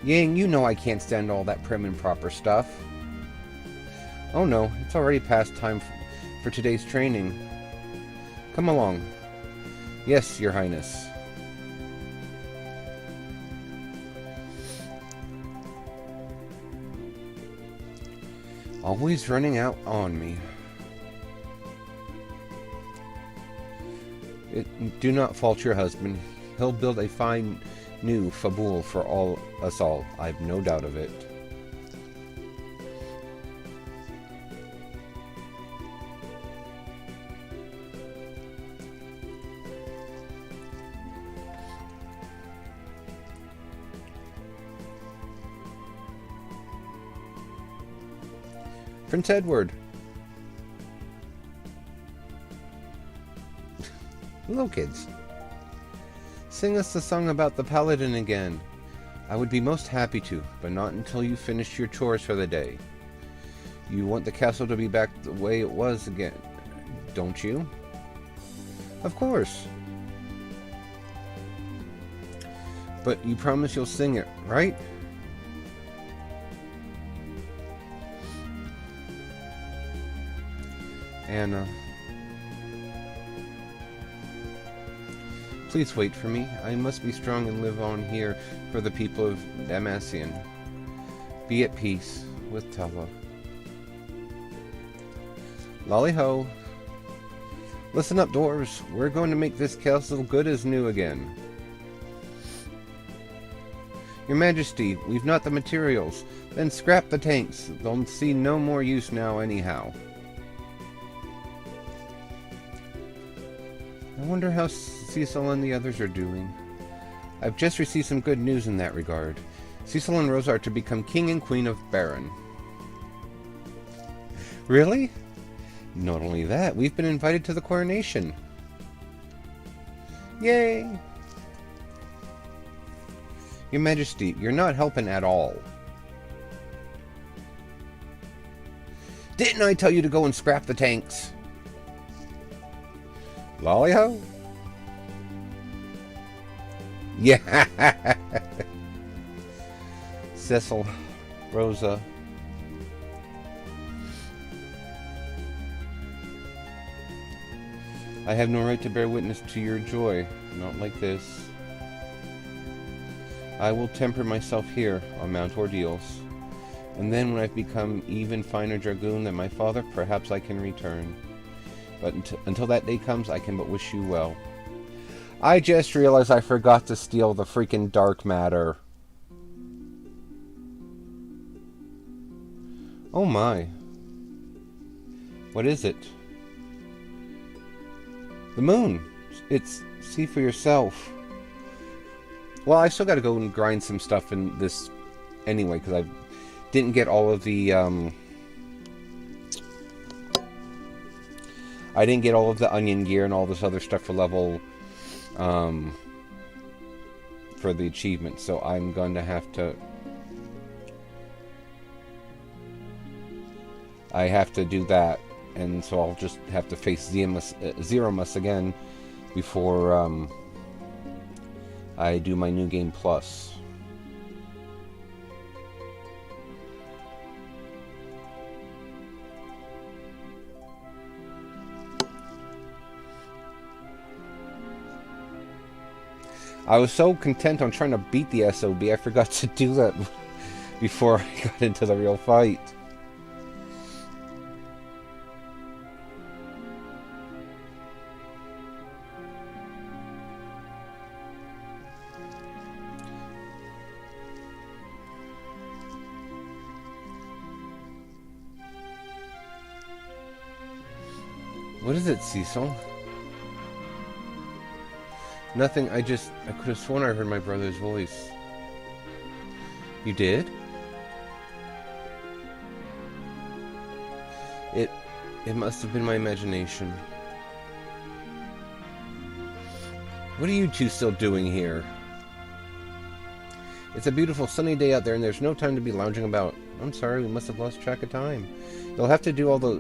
A: Yang, you know I can't stand all that prim and proper stuff. Oh no, it's already past time for today's training. Come along. Yes, Your Highness. Always running out on me. Do not fault your husband. He'll build a fine new Fabul for us all. I've no doubt of it. Prince Edward. Hello, kids. Sing us the song about the paladin again. I would be most happy to, but not until you finish your chores for the day. You want the castle to be back the way it was again, don't you? Of course. But you promise you'll sing it, right? Anna. Please wait for me. I must be strong and live on here for the people of Damacian. Be at peace with Tellah. Lolly-ho. Listen up, dwarves. We're going to make this castle good as new again. Your Majesty, we've not the materials. Then scrap the tanks. They'll see no more use now anyhow. I wonder how Cecil and the others are doing. I've just received some good news in that regard. Cecil and Rosa are to become King and Queen of Baron. Really? Not only that, we've been invited to the coronation. Yay! Your Majesty, you're not helping at all. Didn't I tell you to go and scrap the tanks? Lolly-ho? Yeah. Cecil, Rosa. I have no right to bear witness to your joy. Not like this. I will temper myself here on Mount Ordeals. And then when I've become even finer dragoon than my father, perhaps I can return. But until that day comes, I can but wish you well. I just realized I forgot to steal the freaking dark matter. Oh my. What is it? The moon. It's see for yourself. Well, I still got to go and grind some stuff in this anyway, because I didn't get all of the I didn't get all of the onion gear and all this other stuff for level for the achievement, so I'm going to have to do that, and so I'll just have to face Zeromus again before I do my New Game Plus. I was so content on trying to beat the SOB, I forgot to do that before I got into the real fight. What is it, Cecil? Nothing, I could have sworn I heard my brother's voice. You did? It must have been my imagination. What are you two still doing here? It's a beautiful sunny day out there and there's no time to be lounging about. I'm sorry, we must have lost track of time. You'll have to do all the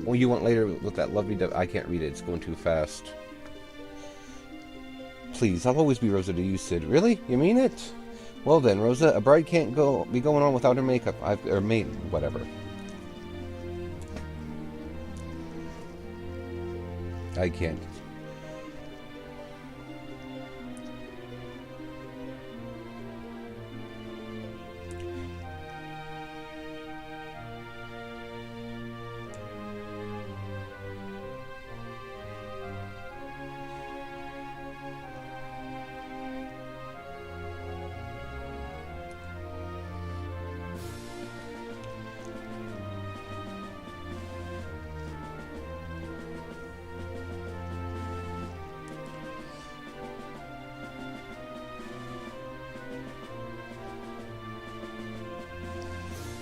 A: what you want later with that lovely I can't read it, it's going too fast. Please, I'll always be Rosa to you, Sid. Really? You mean it? Well then, Rosa, a bride can't be going on without her makeup. Or whatever. I can't.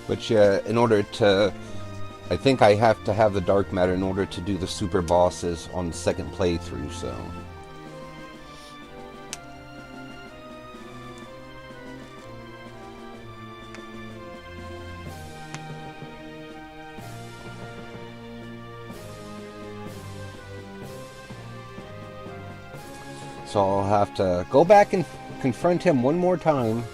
A: Which, in order to... I think I have to have the dark matter in order to do the super bosses on the second playthrough, so... So I'll have to go back and confront him one more time.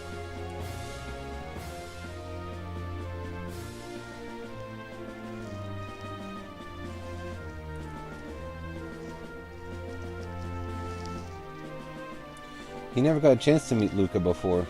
A: He never got a chance to meet Luca before.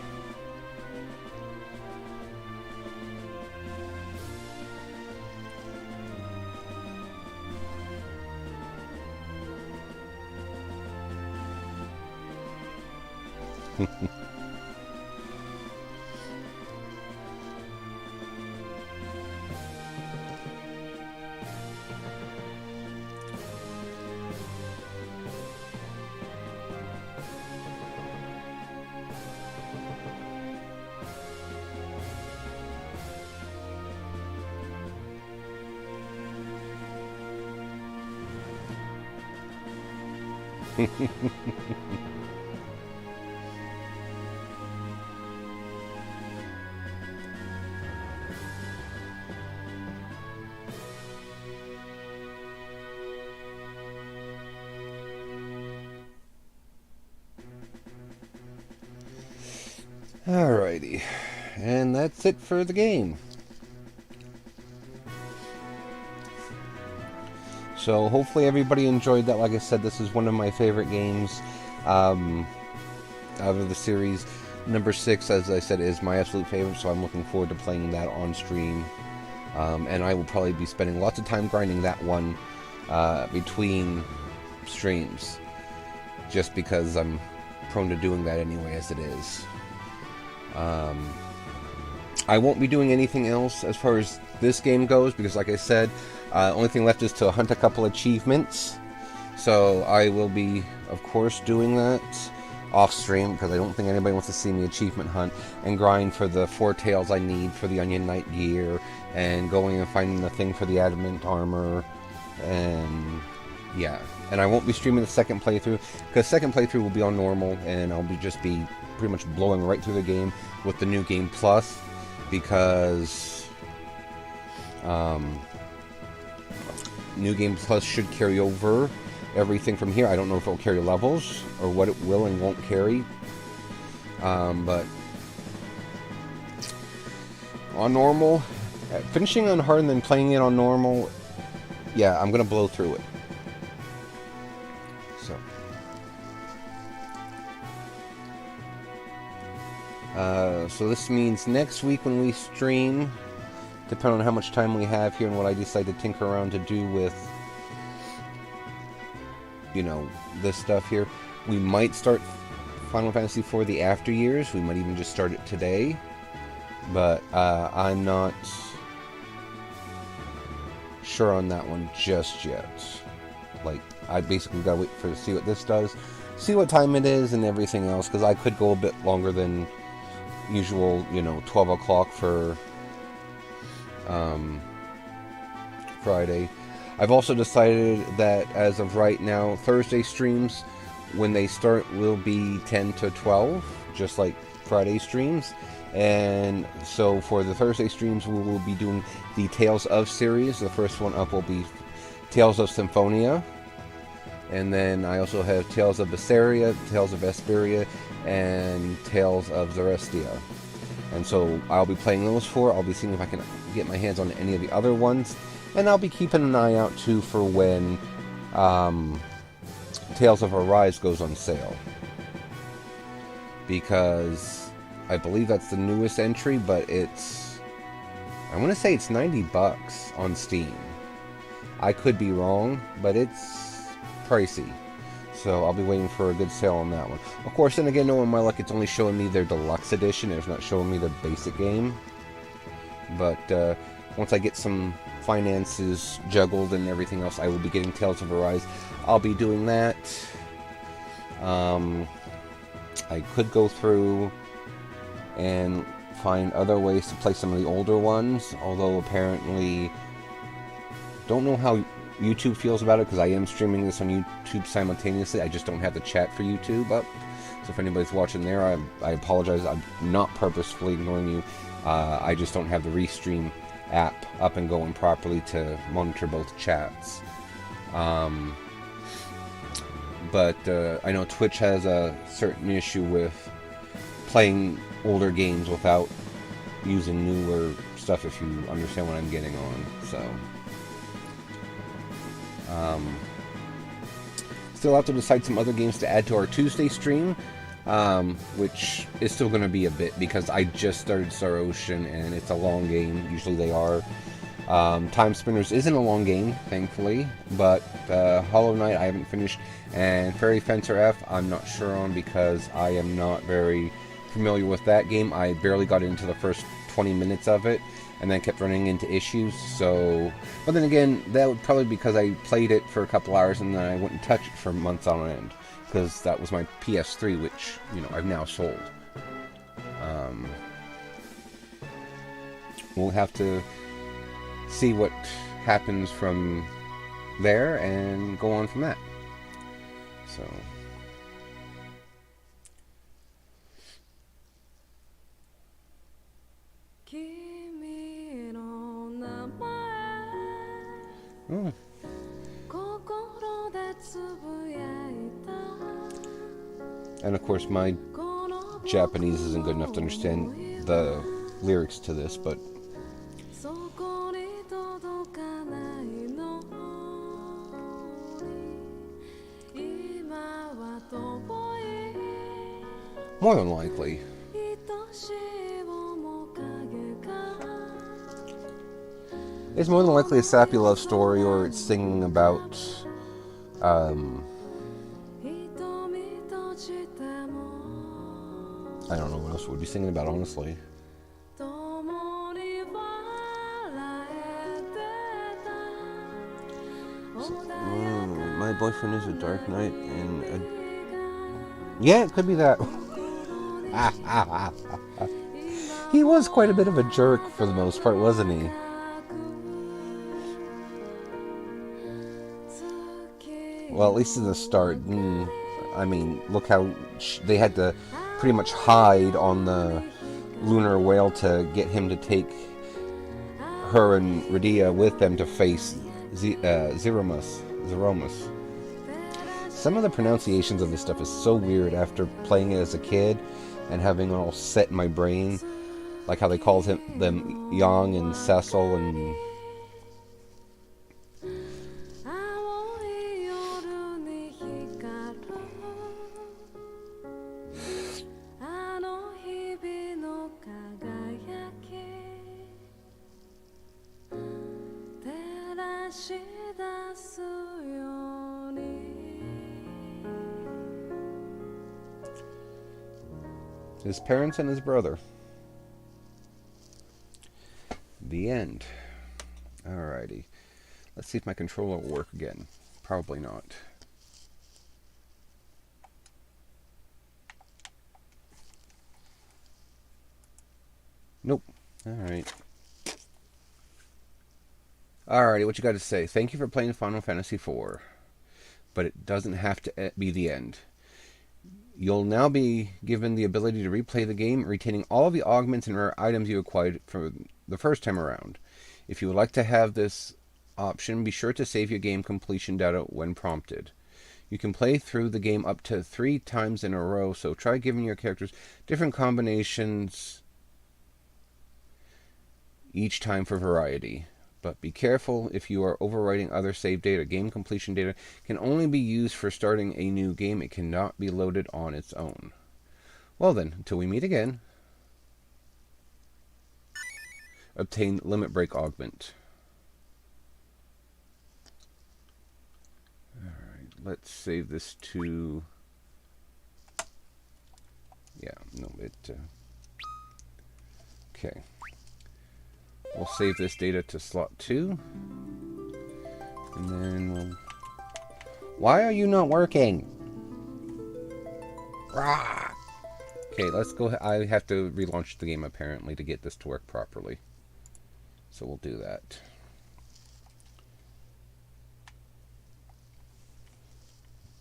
A: Alrighty, and that's it for the game. So hopefully everybody enjoyed that. Like I said, this is one of my favorite games out of the series. Number 6, as I said, is my absolute favorite, so I'm looking forward to playing that on stream. And I will probably be spending lots of time grinding that one between streams, just because I'm prone to doing that anyway as it is. I won't be doing anything else as far as this game goes, because like I said, only thing left is to hunt a couple achievements. So I will be, of course, doing that off stream, because I don't think anybody wants to see me achievement hunt and grind for the 4 tails I need for the Onion Knight gear, and going and finding the thing for the adamant armor, and yeah. And I won't be streaming the second playthrough, because second playthrough will be on normal, and I'll just be pretty much blowing right through the game with the New Game Plus, because New Game Plus should carry over everything from here. I don't know if it'll carry levels or what it will and won't carry, but on normal, finishing on hard and then playing it on normal, yeah, I'm gonna blow through it. So this means next week when we stream, depending on how much time we have here and what I decide to tinker around to do with, you know, this stuff here, we might start Final Fantasy IV the After Years. We might even just start it today, but I'm not sure on that one just yet. Like, I basically gotta wait to see what this does, see what time it is and everything else, because I could go a bit longer than usual, you know, 12 o'clock for Friday. I've also decided that as of right now, Thursday streams, when they start, will be 10 to 12, just like Friday streams. And so for the Thursday streams, we will be doing the Tales of series. The first one up will be Tales of Symphonia. And then I also have Tales of Berseria, Tales of Vesperia, and Tales of Zarestia. And so I'll be playing those 4. I'll be seeing if I can get my hands on any of the other ones. And I'll be keeping an eye out too for when Tales of Arise goes on sale. Because I believe that's the newest entry, but it's, I want to say it's $90 on Steam. I could be wrong, but it's pricey. So I'll be waiting for a good sale on that one. Of course, then again, knowing my luck, it's only showing me their deluxe edition. It's not showing me the basic game. But once I get some finances juggled and everything else, I will be getting Tales of Arise. I'll be doing that. I could go through and find other ways to play some of the older ones, although apparently don't know how YouTube feels about it, because I am streaming this on YouTube simultaneously. I just don't have the chat for YouTube up. So if anybody's watching there, I apologize. I'm not purposefully ignoring you. I just don't have the Restream app up and going properly to monitor both chats. But I know Twitch has a certain issue with playing older games without using newer stuff, if you understand what I'm getting on. So still have to decide some other games to add to our Tuesday stream, which is still going to be a bit, because I just started Star Ocean and it's a long game. Usually they are. Time Spinners isn't a long game, thankfully, but Hollow Knight I haven't finished, and Fairy Fencer F I'm not sure on, because I am not very familiar with that game. I barely got into the first 20 minutes of it, and then kept running into issues. So, but then again, that would probably be because I played it for a couple hours and then I wouldn't touch it for months on end, because that was my PS3, which, you know, I've now sold. We'll have to see what happens from there and go on from that. So and of course my Japanese isn't good enough to understand the lyrics to this, but more than likely. It's more than likely a sappy love story, or it's singing about, I don't know what else it would be singing about, honestly. My boyfriend is a Dark Knight, and yeah, it could be that. He was quite a bit of a jerk for the most part, wasn't he? Well, at least in the start. I mean, look how they had to pretty much hide on the lunar whale to get him to take her and Radia with them to face Zeromus. Some of the pronunciations of this stuff is so weird after playing it as a kid and having it all set in my brain. Like how they called them Yang and Cecil and... His parents and his brother. The end. Alrighty. Let's see if my controller will work again. Probably not. Nope. Alright. Alrighty, what you got to say? Thank you for playing Final Fantasy IV. But it doesn't have to be the end. You'll now be given the ability to replay the game, retaining all of the augments and rare items you acquired from the first time around. If you would like to have this option, be sure to save your game completion data when prompted. You can play through the game up to 3 times in a row, so try giving your characters different combinations each time for variety. But be careful if you are overwriting other save data. Game completion data can only be used for starting a new game. It cannot be loaded on its own. Well then, until we meet again. Obtain Limit Break Augment. Alright, let's save this to... Yeah, no, okay. We'll save this data to slot 2. And then we'll... Why are you not working? Rah! Okay, let's go... I have to relaunch the game apparently to get this to work properly. So we'll do that.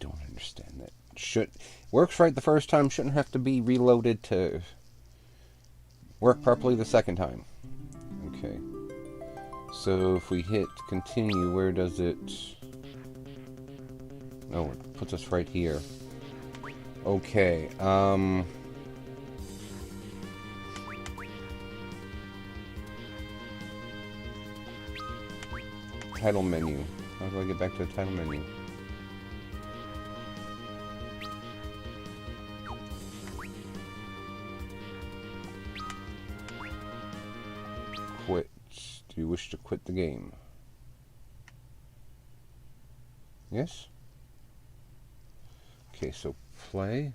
A: Don't understand that. Works right the first time, shouldn't have to be reloaded to work properly the second time. Okay, so if we hit continue, where does it... Oh, it puts us right here. Okay, title menu. How do I get back to the title menu? Quit. Do you wish to quit the game? Yes? Okay, so play.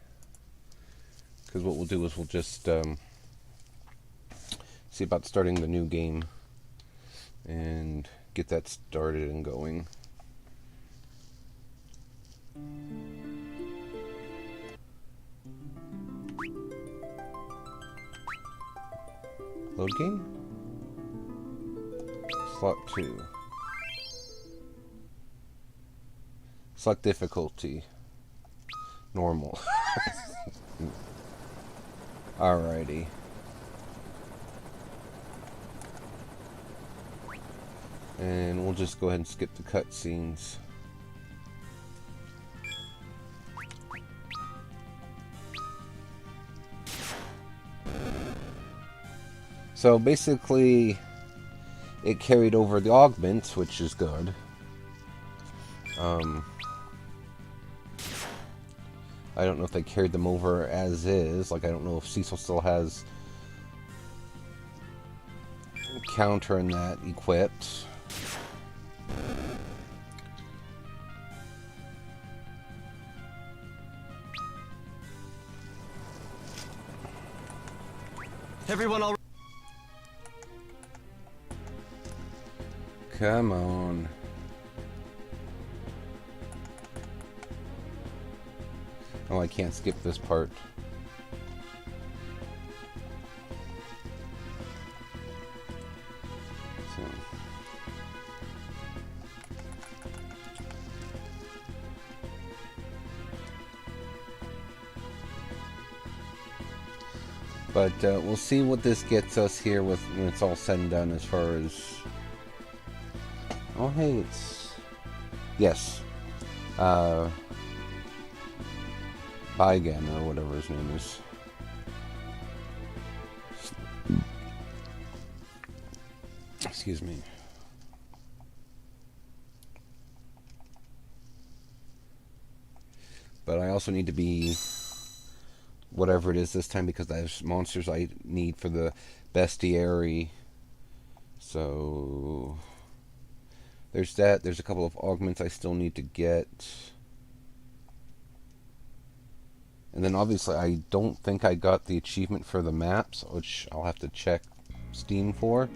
A: Because what we'll do is we'll just see about starting the new game and get that started and going. Load game? Slot 2. Select difficulty. Normal. Alrighty. And we'll just go ahead and skip the cutscenes. So basically, it carried over the augments, which is good. I don't know if they carried them over as is. Like, I don't know if Cecil still has counter and that equipped.
B: Everyone all...
A: Come on. Oh, I can't skip this part. So. But we'll see what this gets us here with when it's all said and done as far as... Oh, hey, it's... Yes. Baigan, or whatever his name is. Excuse me. But I also need to be whatever it is this time, because there's monsters I need for the bestiary. So there's that. There's a couple of augments I still need to get. And then obviously I don't think I got the achievement for the maps, which I'll have to check Steam for.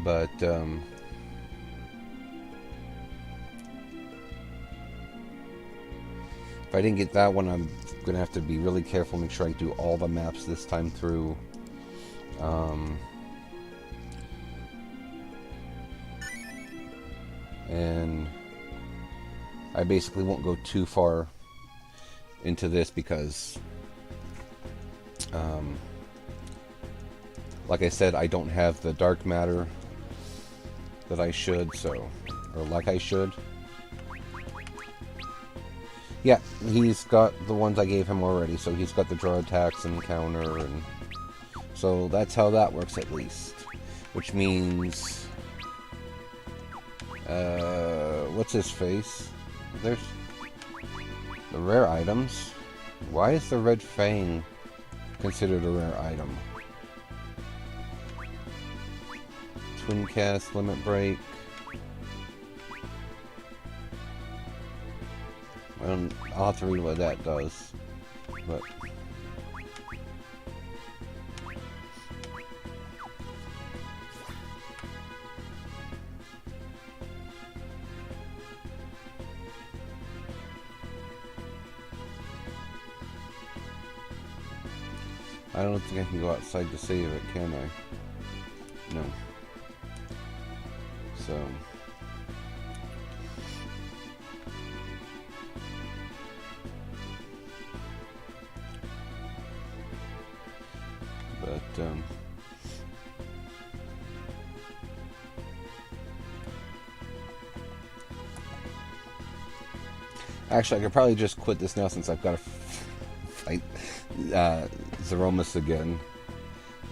A: But if I didn't get that one, I'm going to have to be really careful, make sure I do all the maps this time through. And I basically won't go too far into this because, like I said, I don't have the dark matter that I should, so, or like I should. Yeah, he's got the ones I gave him already, so he's got the draw attacks and counter, and so that's how that works at least. Which means, what's his face? There's the rare items. Why is the Red Fang considered a rare item? Twin Cast, Limit Break. I'll have to read what that does. But I don't think I can go outside to save it, can I? No. So actually, I could probably just quit this now since I've got to fight Zeromus again,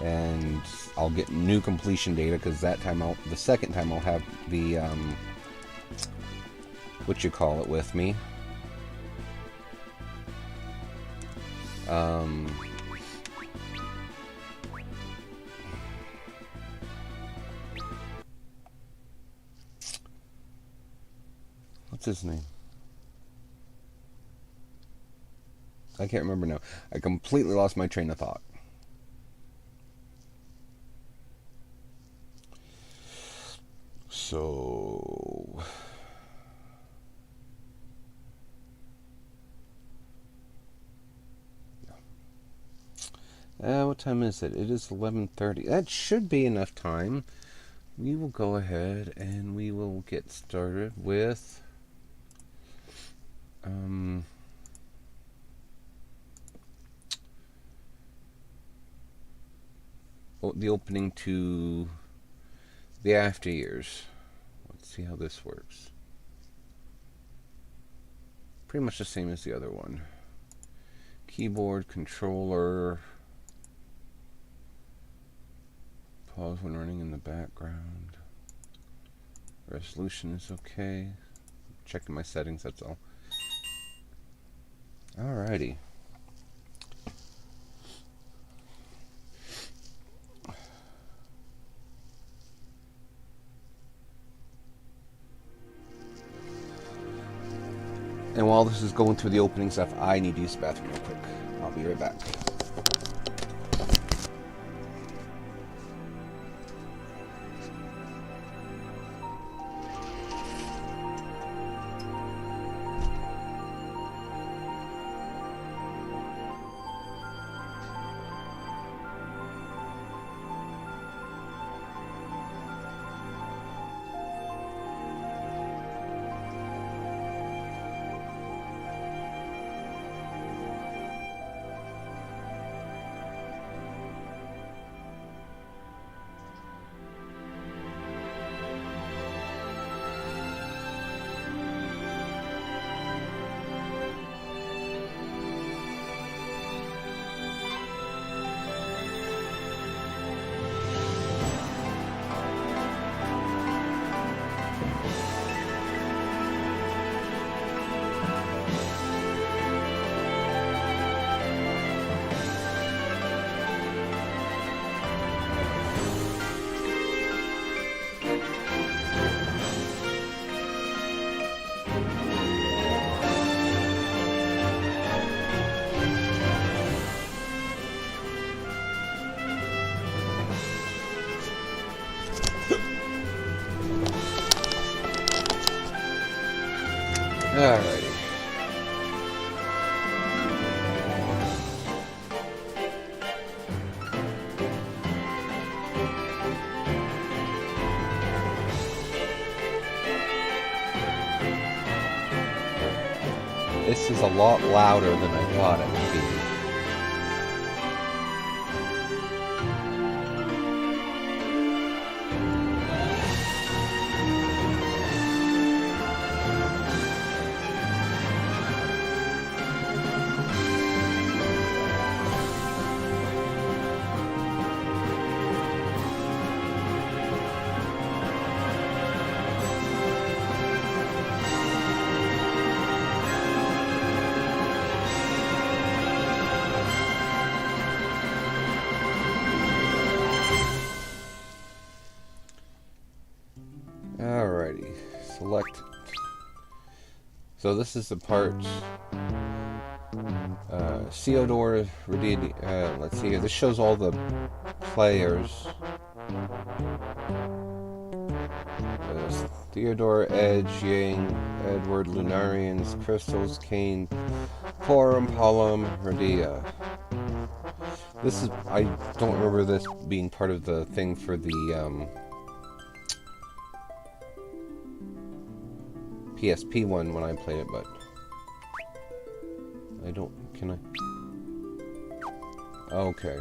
A: and I'll get new completion data because that time the second time I'll have the what you call it with me. What's his name? I can't remember now. I completely lost my train of thought. So what time is it? It is 11:30. That should be enough time. We will go ahead and we will get started with the opening to the After Years. Let's see how this works. Pretty much the same as the other one. Keyboard, controller. Pause when running in the background. Resolution is okay. Checking my settings, that's all. Alrighty. And while this is going through the opening stuff, I need to use the bathroom real quick. I'll be right back. Alrighty. This is a lot louder than I thought it would be. Alrighty, select. So this is the part. Theodore, let's see here. This shows all the players. Theodore, Edge, Yang, Edward, Lunarians, Crystals, Kane, Forum, Palom, Radia. This is. I don't remember this being part of the thing for the PSP one when I played it, but I don't. Can I? Okay.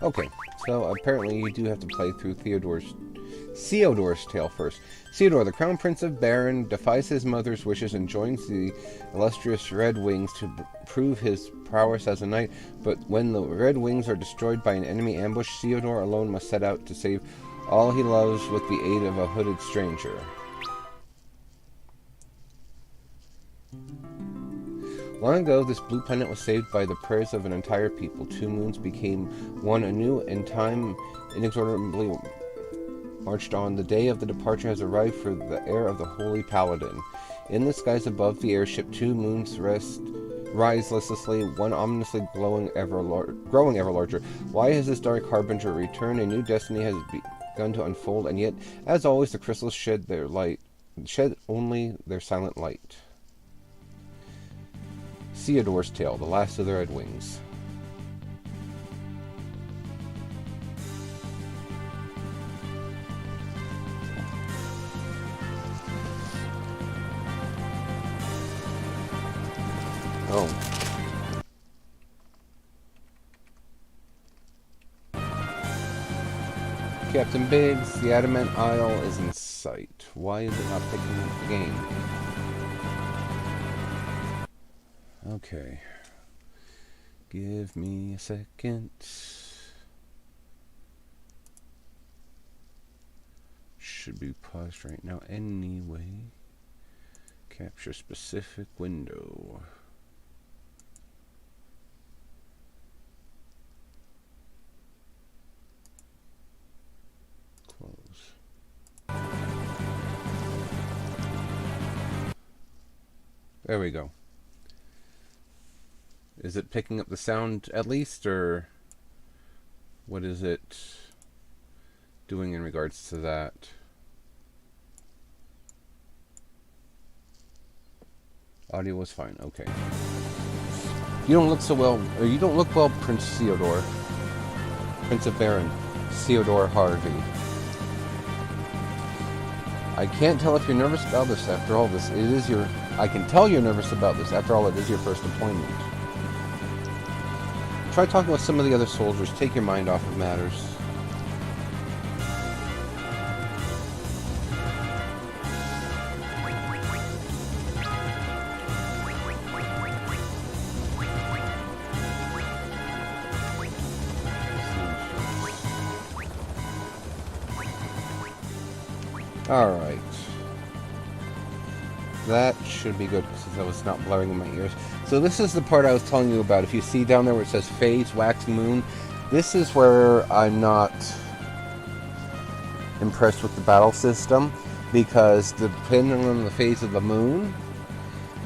A: Okay, so apparently you do have to play through Theodore's tale first. Theodore, the Crown Prince of Baron, defies his mother's wishes and joins the illustrious Red Wings to prove his prowess as a knight, but when the Red Wings are destroyed by an enemy ambush, Theodore alone must set out to save all he loves with the aid of a hooded stranger. Long ago, this blue planet was saved by the prayers of an entire people. 2 moons became one anew, and time inexorably marched on. The day of the departure has arrived for the heir of the Holy Paladin. In the skies above the airship, 2 moons rise listlessly, one ominously growing ever larger. Why has this dark harbinger returned? A new destiny has begun to unfold, and yet, as always, the crystals shed only their silent light. Theodore's Tale, the last of the Red Wings. Oh. Captain Biggs, the Adamant Isle is in sight. Why is it not picking up the game? Okay. Give me a second. Should be paused right now anyway. Capture specific window. Close. There we go. Is it picking up the sound at least, or what is it doing in regards to that? Audio was fine, okay. You don't look so well, or you don't look well, Prince Theodore. Prince of Baron, Theodore Harvey. I can't tell if you're nervous about this after all this. I can tell you're nervous about this. After all, it is your first appointment. Try talking with some of the other soldiers. Take your mind off of matters. Alright. That should be good because I was not blurring in my ears. So this is the part I was telling you about. If you see down there where it says phase, waxing moon, this is where I'm not impressed with the battle system, because depending on the phase of the moon,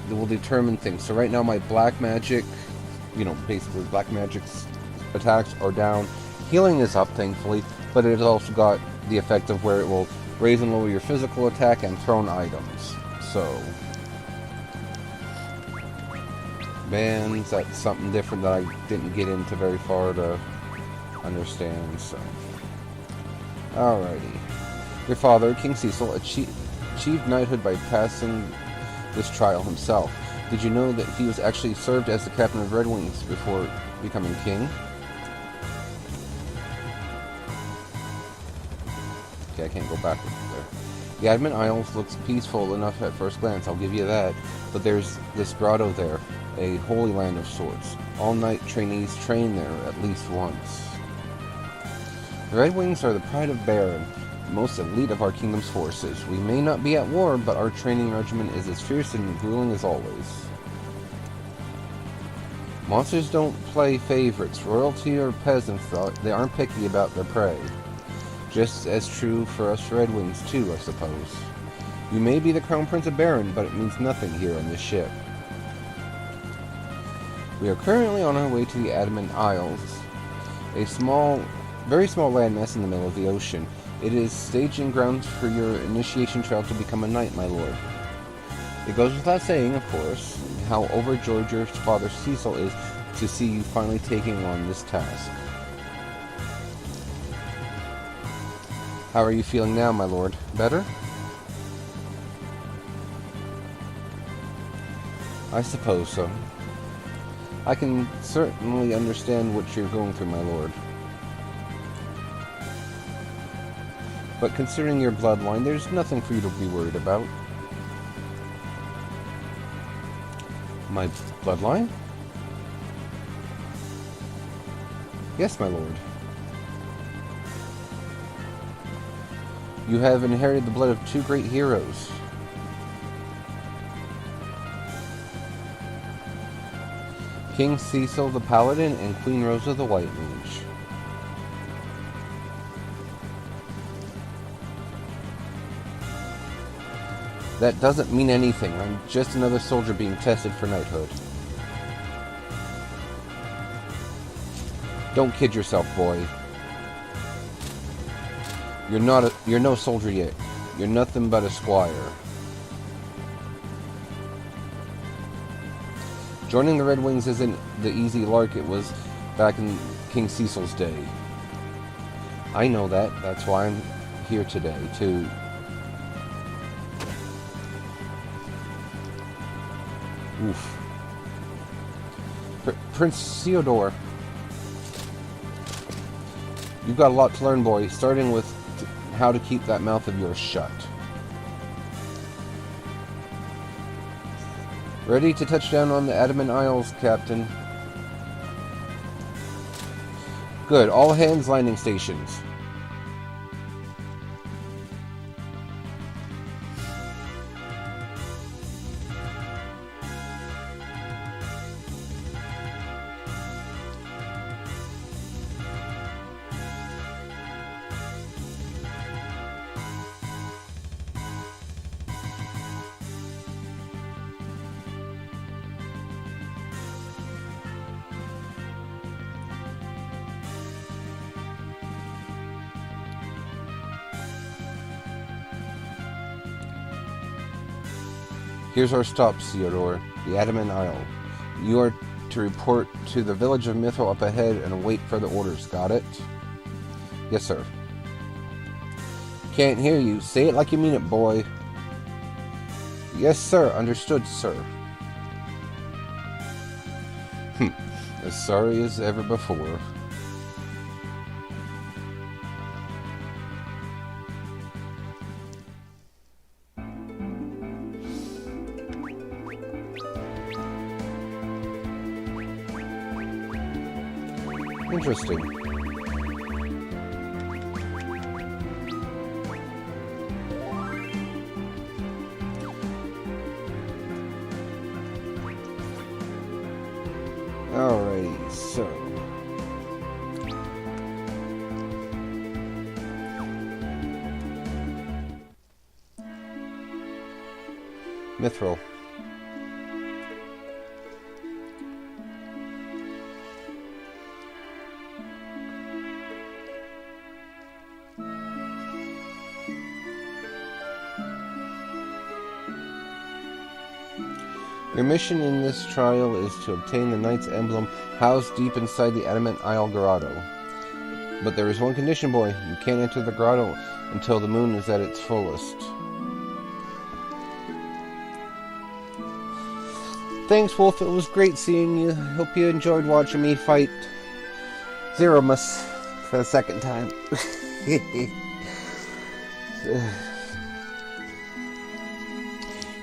A: it will determine things. So right now my black magic, basically black magic's attacks are down. Healing is up, thankfully, but it has also got the effect of where it will raise and lower your physical attack and thrown items. So, bands, that's something different that I didn't get into very far to understand, so. Alrighty. Your father, King Cecil, achieved knighthood by passing this trial himself. Did you know that he was actually served as the captain of Red Wings before becoming king? Okay, I can't go backwards there. The Adamant Isles looks peaceful enough at first glance, I'll give you that, but there's this grotto there, a holy land of sorts. All knight trainees train there at least once. The Red Wings are the pride of Baron, the most elite of our kingdom's forces. We may not be at war, but our training regimen is as fierce and grueling as always. Monsters don't play favorites. Royalty or peasants, they aren't picky about their prey. Just as true for us Red Wings too, I suppose. You may be the Crown Prince of Baron, but it means nothing here on this ship. We are currently on our way to the Adamant Isles, a very small landmass in the middle of the ocean. It is staging grounds for your initiation trial to become a knight, my lord. It goes without saying, of course, how overjoyed your father Cecil is to see you finally taking on this task. How are you feeling now, my lord? Better? I suppose so. I can certainly understand what you're going through, my lord. But considering your bloodline, there's nothing for you to be worried about. My bloodline? Yes, my lord. You have inherited the blood of two great heroes. King Cecil the Paladin and Queen Rosa the White Mage. That doesn't mean anything. I'm just another soldier being tested for knighthood. Don't kid yourself, boy. You're no soldier yet. You're nothing but a squire. Joining the Red Wings isn't the easy lark it was back in King Cecil's day. I know that. That's why I'm here today, too. Oof. Prince Theodore. You've got a lot to learn, boy, starting with how to keep that mouth of yours shut. Ready to touch down on the Adamant Isles, Captain. Good. All hands landing stations. Here's our stop, Theodore, the Adamant Isle. You are to report to the village of Mithril up ahead and await further orders. Got it? Yes, sir. Can't hear you. Say it like you mean it, boy. Yes, sir. Understood, sir. As sorry as ever before. Interesting. Alrighty, so Mithril. Your mission in this trial is to obtain the Knight's Emblem housed deep inside the Adamant Isle Grotto. But there is one condition, boy. You can't enter the grotto until the moon is at its fullest. Thanks, Wolf. It was great seeing you. Hope you enjoyed watching me fight Zeromus for the second time.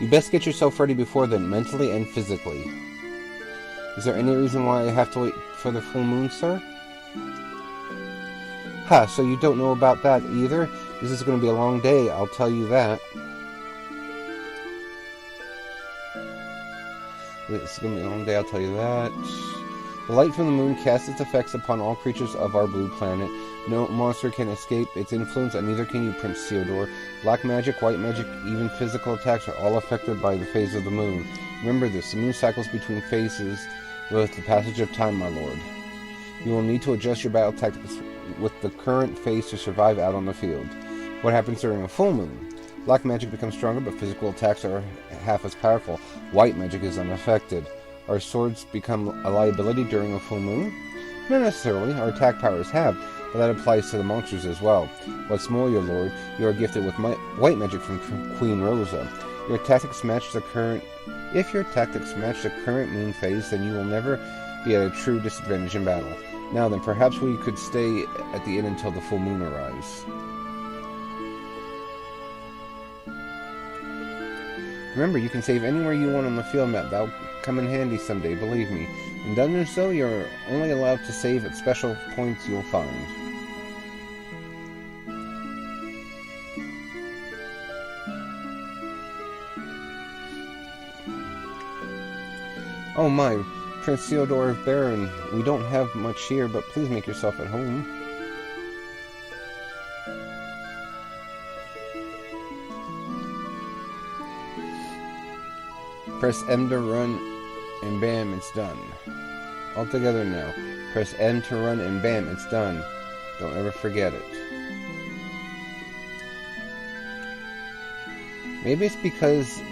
A: You best get yourself ready before then, mentally and physically. Is there any reason why I have to wait for the full moon, sir? Ha, so you don't know about that either? This is going to be a long day, I'll tell you that. It's going to be a long day, I'll tell you that. The light from the moon casts its effects upon all creatures of our blue planet. No monster can escape its influence, and neither can you, Prince Theodore. Black magic, white magic, even physical attacks are all affected by the phase of the moon. Remember this, the moon cycles between phases with the passage of time, my lord. You will need to adjust your battle tactics with the current phase to survive out on the field. What happens during a full moon? Black magic becomes stronger, but physical attacks are half as powerful. White magic is unaffected. Our swords become a liability during a full moon? Not necessarily. Our attack powers have, but that applies to the monsters as well. What's more, your lord, you are gifted with white magic from Queen Rosa. If your tactics match the current moon phase, then you will never be at a true disadvantage in battle. Now then, perhaps we could stay at the inn until the full moon arrives. Remember, you can save anywhere you want on the field map. That'll come in handy someday, believe me. In doing so, you're only allowed to save at special points you'll find. Oh my, Prince Theodore of Baron, we don't have much here, but please make yourself at home. Press M to run, and bam, it's done. All together now. Press M to run, and bam, it's done. Don't ever forget it. Maybe it's because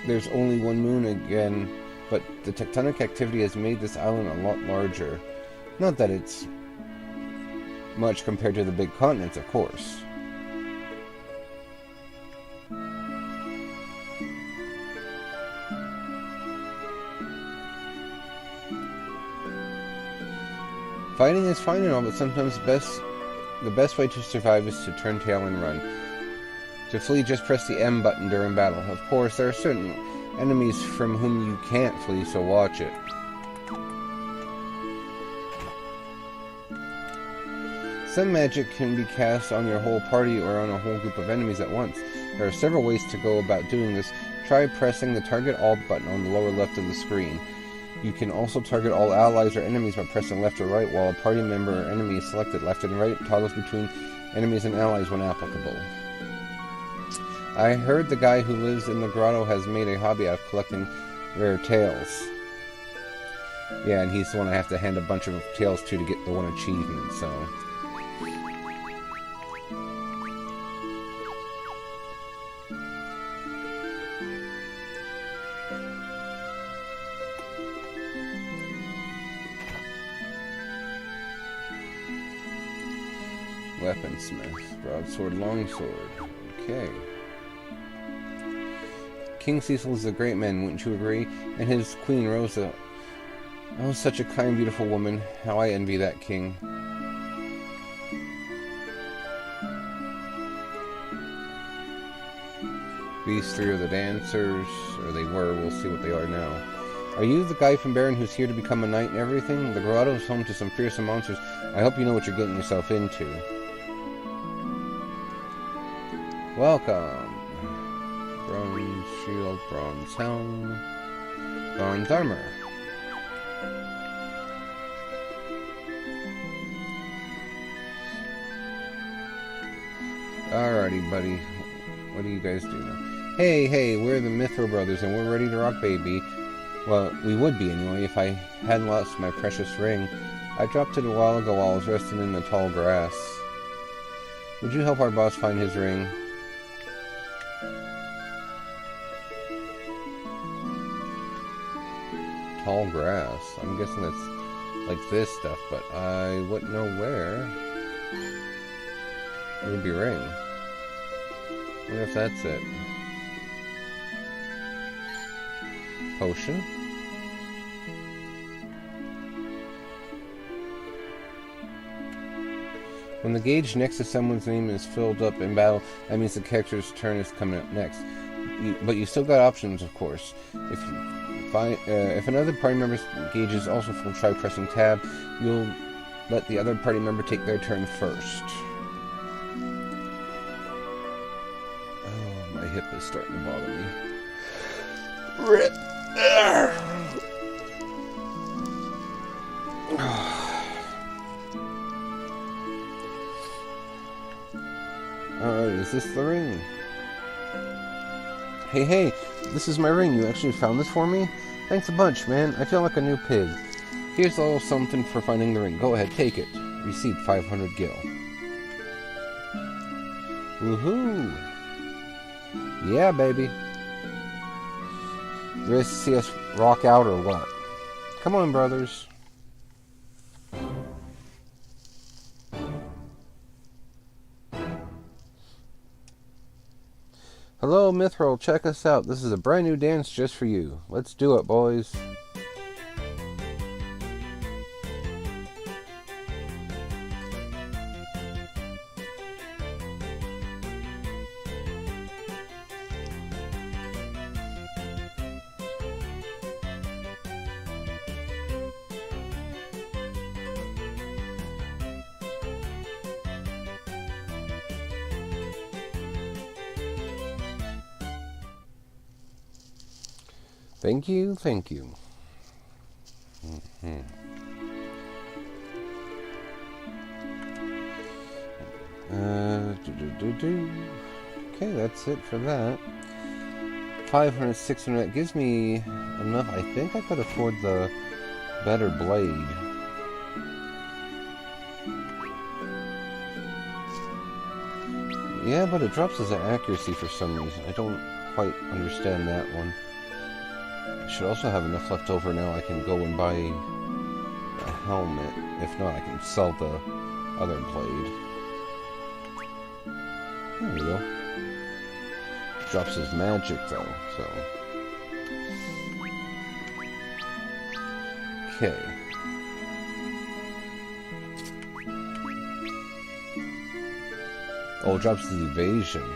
A: there's only one moon again, but the tectonic activity has made this island a lot larger. Not that it's much compared to the big continents, of course. Fighting is fine and all, but sometimes the best way to survive is to turn tail and run. To flee, just press the M button during battle. Of course, there are certain enemies from whom you can't flee, so watch it. Some magic can be cast on your whole party or on a whole group of enemies at once. There are several ways to go about doing this. Try pressing the Target All button on the lower left of the screen. You can also target all allies or enemies by pressing left or right, while a party member or enemy is selected. Left and right toggles between enemies and allies when applicable. I heard the guy who lives in the grotto has made a hobby out of collecting rare tails. Yeah, and he's the one I have to hand a bunch of tails to get the one achievement, so... Weaponsmith. Broadsword, longsword. Okay. King Cecil is a great man, wouldn't you agree? And his Queen Rosa. Oh, such a kind, beautiful woman. How I envy that king. These three are the dancers, or they were. We'll see what they are now. Are you the guy from Baron who's here to become a knight and everything? The grotto is home to some fearsome monsters. I hope you know what you're getting yourself into. Welcome. Bronze shield, bronze helm, bronze armor. Alrighty, buddy. What do you guys do now? Hey, we're the Mithra brothers and we're ready to rock, baby. Well, we would be anyway if I hadn't lost my precious ring. I dropped it a while ago while I was resting in the tall grass. Would you help our boss find his ring? tall grass. I'm guessing it's like this stuff, but I wouldn't know where. Ruby ring. I wonder if that's it. Potion. When the gauge next to someone's name is filled up in battle, that means the character's turn is coming up next. But you still got options, of course. If another party member's gauge is also full, try pressing tab. You'll let the other party member take their turn first. Oh, my hip is starting to bother me. Rip. Alright, is this the ring? Hey, this is my ring. You actually found this for me? Thanks a bunch, man. I feel like a new pig. Here's a little something for finding the ring. Go ahead, take it. Receipt 500 gil. Woohoo! Yeah, baby. You ready to see us rock out or what? Come on, brothers. Hello, Mithril. Check us out. This is a brand new dance just for you. Let's do it, boys. Thank you, thank you. Okay, that's it for that. 500, 600, that gives me enough. I think I could afford the better blade. Yeah, but it drops as an accuracy for some reason. I don't quite understand that one. I should also have enough left over now. I can go and buy a helmet. If not, I can sell the other blade. There we go. Drops his magic though, so. Okay. Oh, it drops his evasion.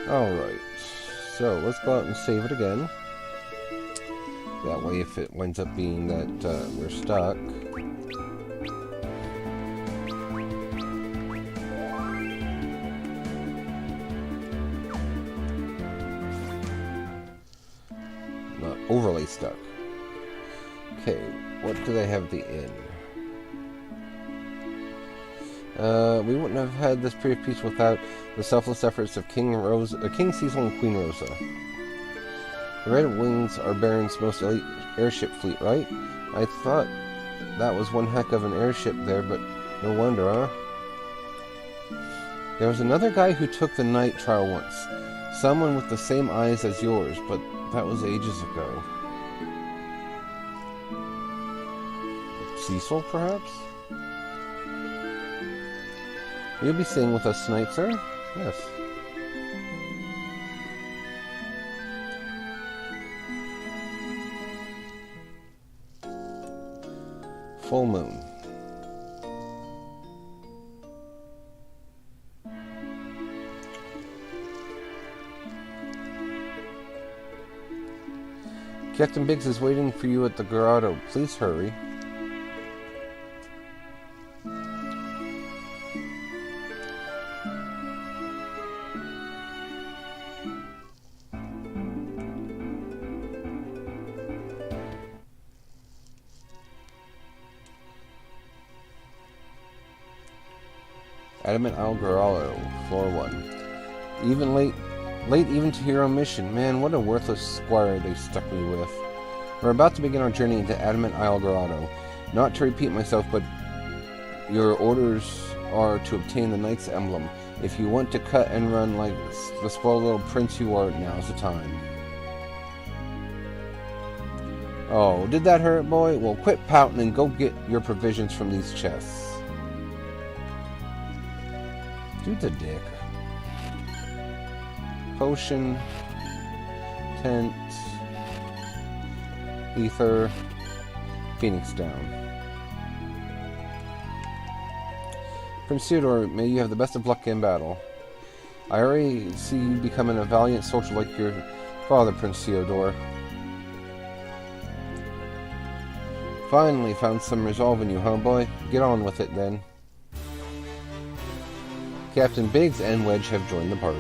A: Alright, so let's go out and save it again. That way, if it winds up being that we're stuck. Not overly stuck. Okay, what do they have at the inn? We wouldn't have had this period of peace without the selfless efforts of King Cecil and Queen Rosa. The Red Wings are Baron's most elite airship fleet, right? I thought that was one heck of an airship there, but no wonder, huh? There was another guy who took the night trial once. Someone with the same eyes as yours, but that was ages ago. Cecil, perhaps? You'll be staying with us tonight, sir? Yes. Full moon. Captain Biggs is waiting for you at the grotto. Please hurry. Adamant Isle Grotto, floor 1. Even late even to your own mission. Man, what a worthless squire they stuck me with. We're about to begin our journey into Adamant Isle Grotto. Not to repeat myself, but your orders are to obtain the Knight's Emblem. If you want to cut and run like the spoiled little prince you are, now's the time. Oh, did that hurt, boy? Well, quit pouting and go get your provisions from these chests. Do the dick. Potion. Tent. Ether. Phoenix down. Prince Theodore, may you have the best of luck in battle. I already see you becoming a valiant soldier like your father, Prince Theodore. Finally found some resolve in you, huh, boy? Get on with it, then. Captain Biggs and Wedge have joined the party.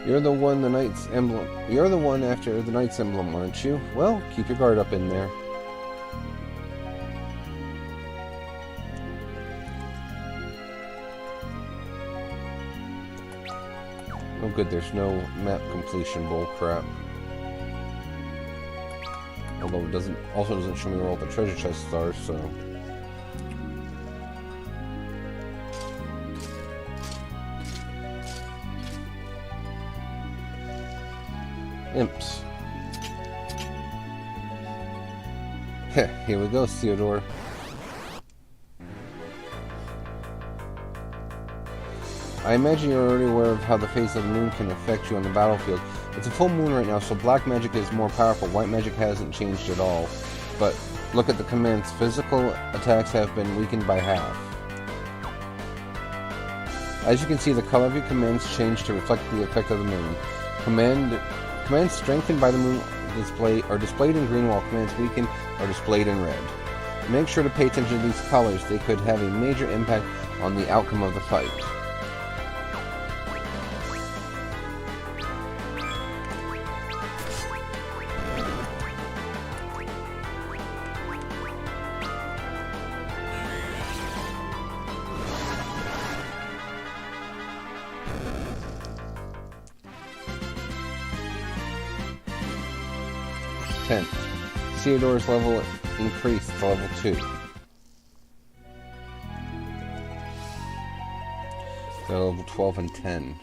A: You're the one the Knight's emblem. You're the one after the Knight's emblem, aren't you? Well, keep your guard up in there. Oh good, there's no map completion bullcrap. Although it also doesn't show me where all the treasure chests are, so... Imps. Heh, here we go, Theodore. I imagine you're already aware of how the phase of the moon can affect you on the battlefield. It's a full moon right now, so black magic is more powerful. White magic hasn't changed at all. But look at the commands. Physical attacks have been weakened by half. As you can see, the color of your commands change to reflect the effect of the moon. Commands strengthened by the moon are displayed in green, while commands weakened are displayed in red. Make sure to pay attention to these colors. They could have a major impact on the outcome of the fight. Theodore's level increased to level 2. They're level 12 and 10.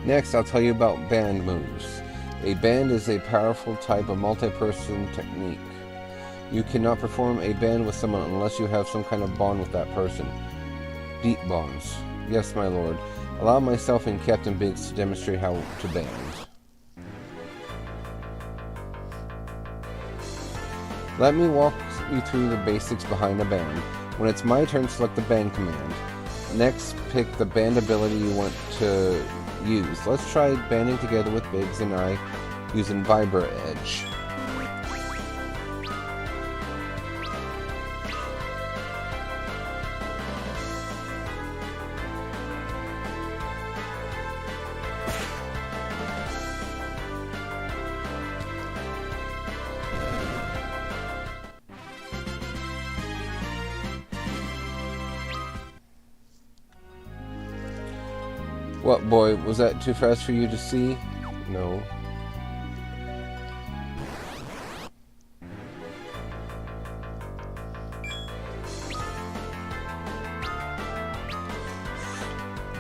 A: Next, I'll tell you about band moves. A band is a powerful type of multi-person technique. You cannot perform a band with someone unless you have some kind of bond with that person. Deep bonds. Yes, my lord. Allow myself and Captain Biggs to demonstrate how to band. Let me walk you through the basics behind a band. When it's my turn, select the band command. Next, pick the band ability you want to use. Let's try banding together with Biggs and I using Vibra Edge. What, boy? Was that too fast for you to see? No.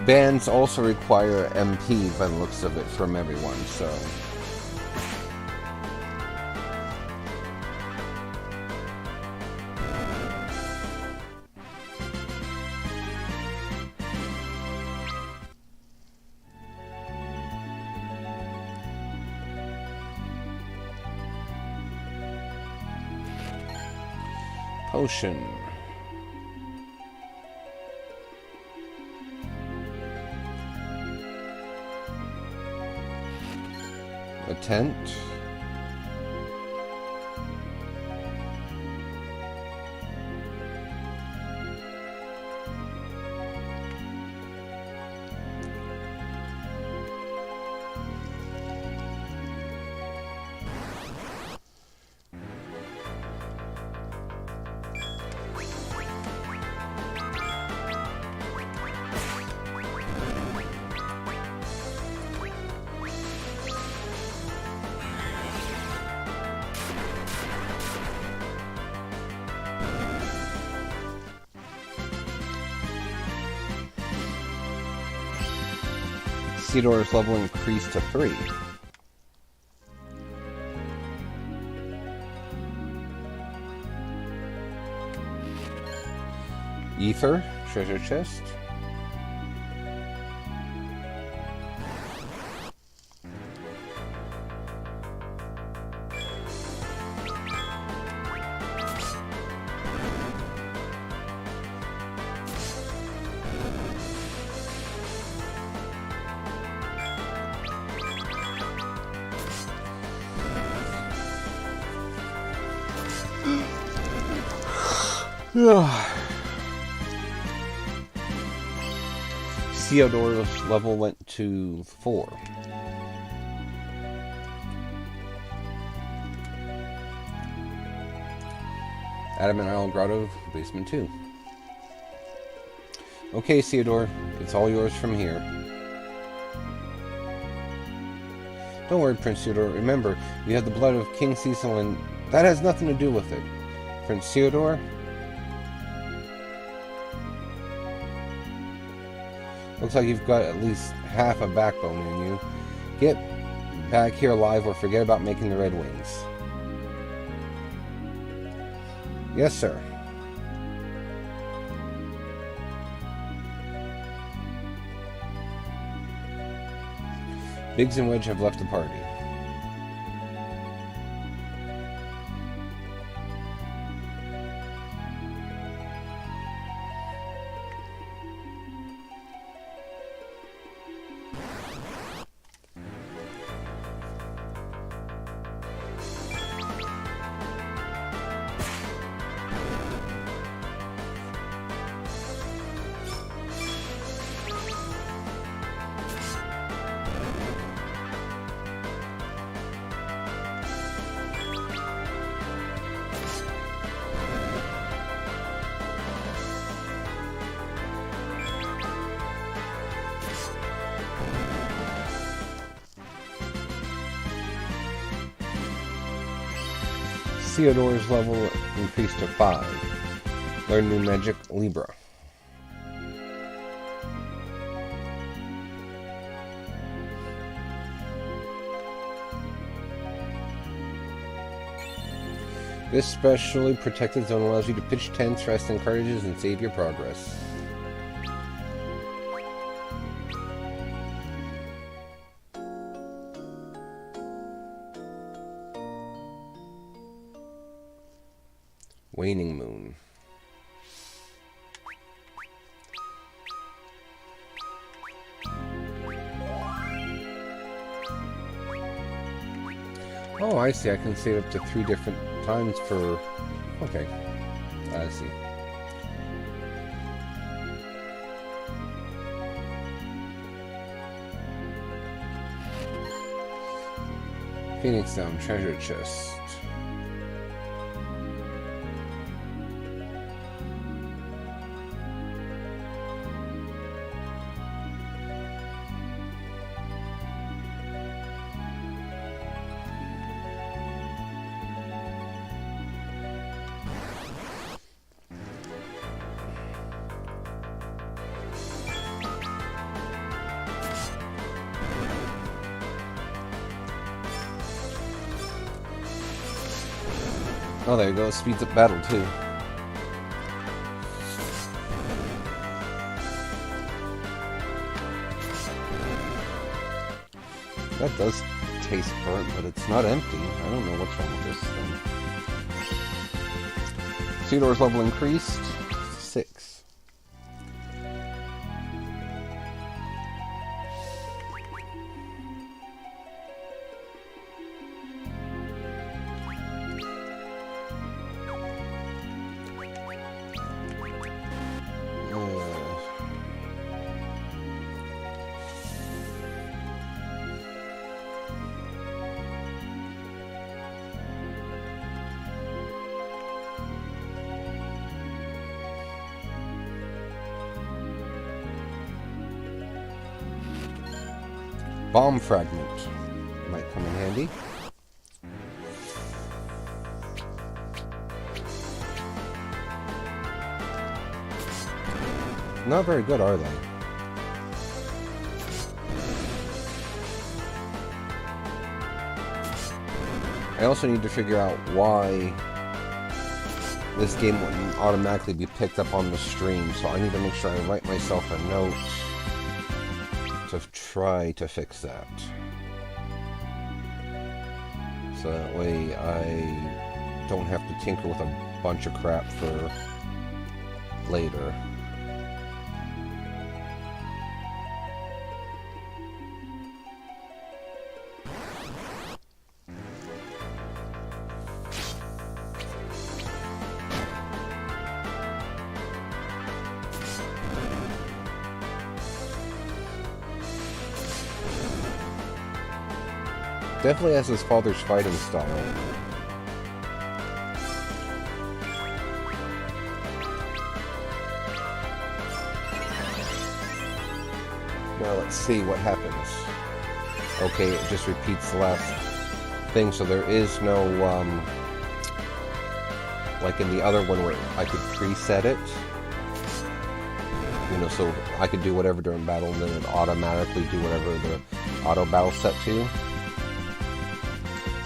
A: Bands also require MP by the looks of it from everyone, so... Potion. A tent. Theodore's level increased to 3. Ether, treasure chest. Theodore's level went to 4. Adamant Isle Grotto, basement 2. Okay, Theodore, it's all yours from here. Don't worry, Prince Theodore. Remember, you have the blood of King Cecil, and that has nothing to do with it. Prince Theodore? Looks like you've got at least half a backbone in you. Get back here alive or forget about making the Red Wings. Yes, sir. Biggs and Wedge have left the party. Theodore's level increased to 5. Learn new magic, Libra. This specially protected zone allows you to pitch tents, rest in cottages, and save your progress. Waning Moon. Oh, I see. I can save up to 3 different times for... Okay. I see. Phoenix Down treasure chest. Oh, there you go. Speeds up battle, too. That does taste burnt, but it's not empty. I don't know what's wrong with this thing. Theodore's level increased. 6. Bomb fragment might come in handy. Not very good, are they? I also need to figure out why this game wouldn't automatically be picked up on the stream, so I need to make sure I write myself a note to try to fix that. So that way I don't have to tinker with a bunch of crap for later. Definitely has his father's fighting style. Now let's see what happens. Okay, it just repeats the last thing, so there is no, like in the other one where I could preset it. You know, so I could do whatever during battle, and then it automatically do whatever the auto battle set to.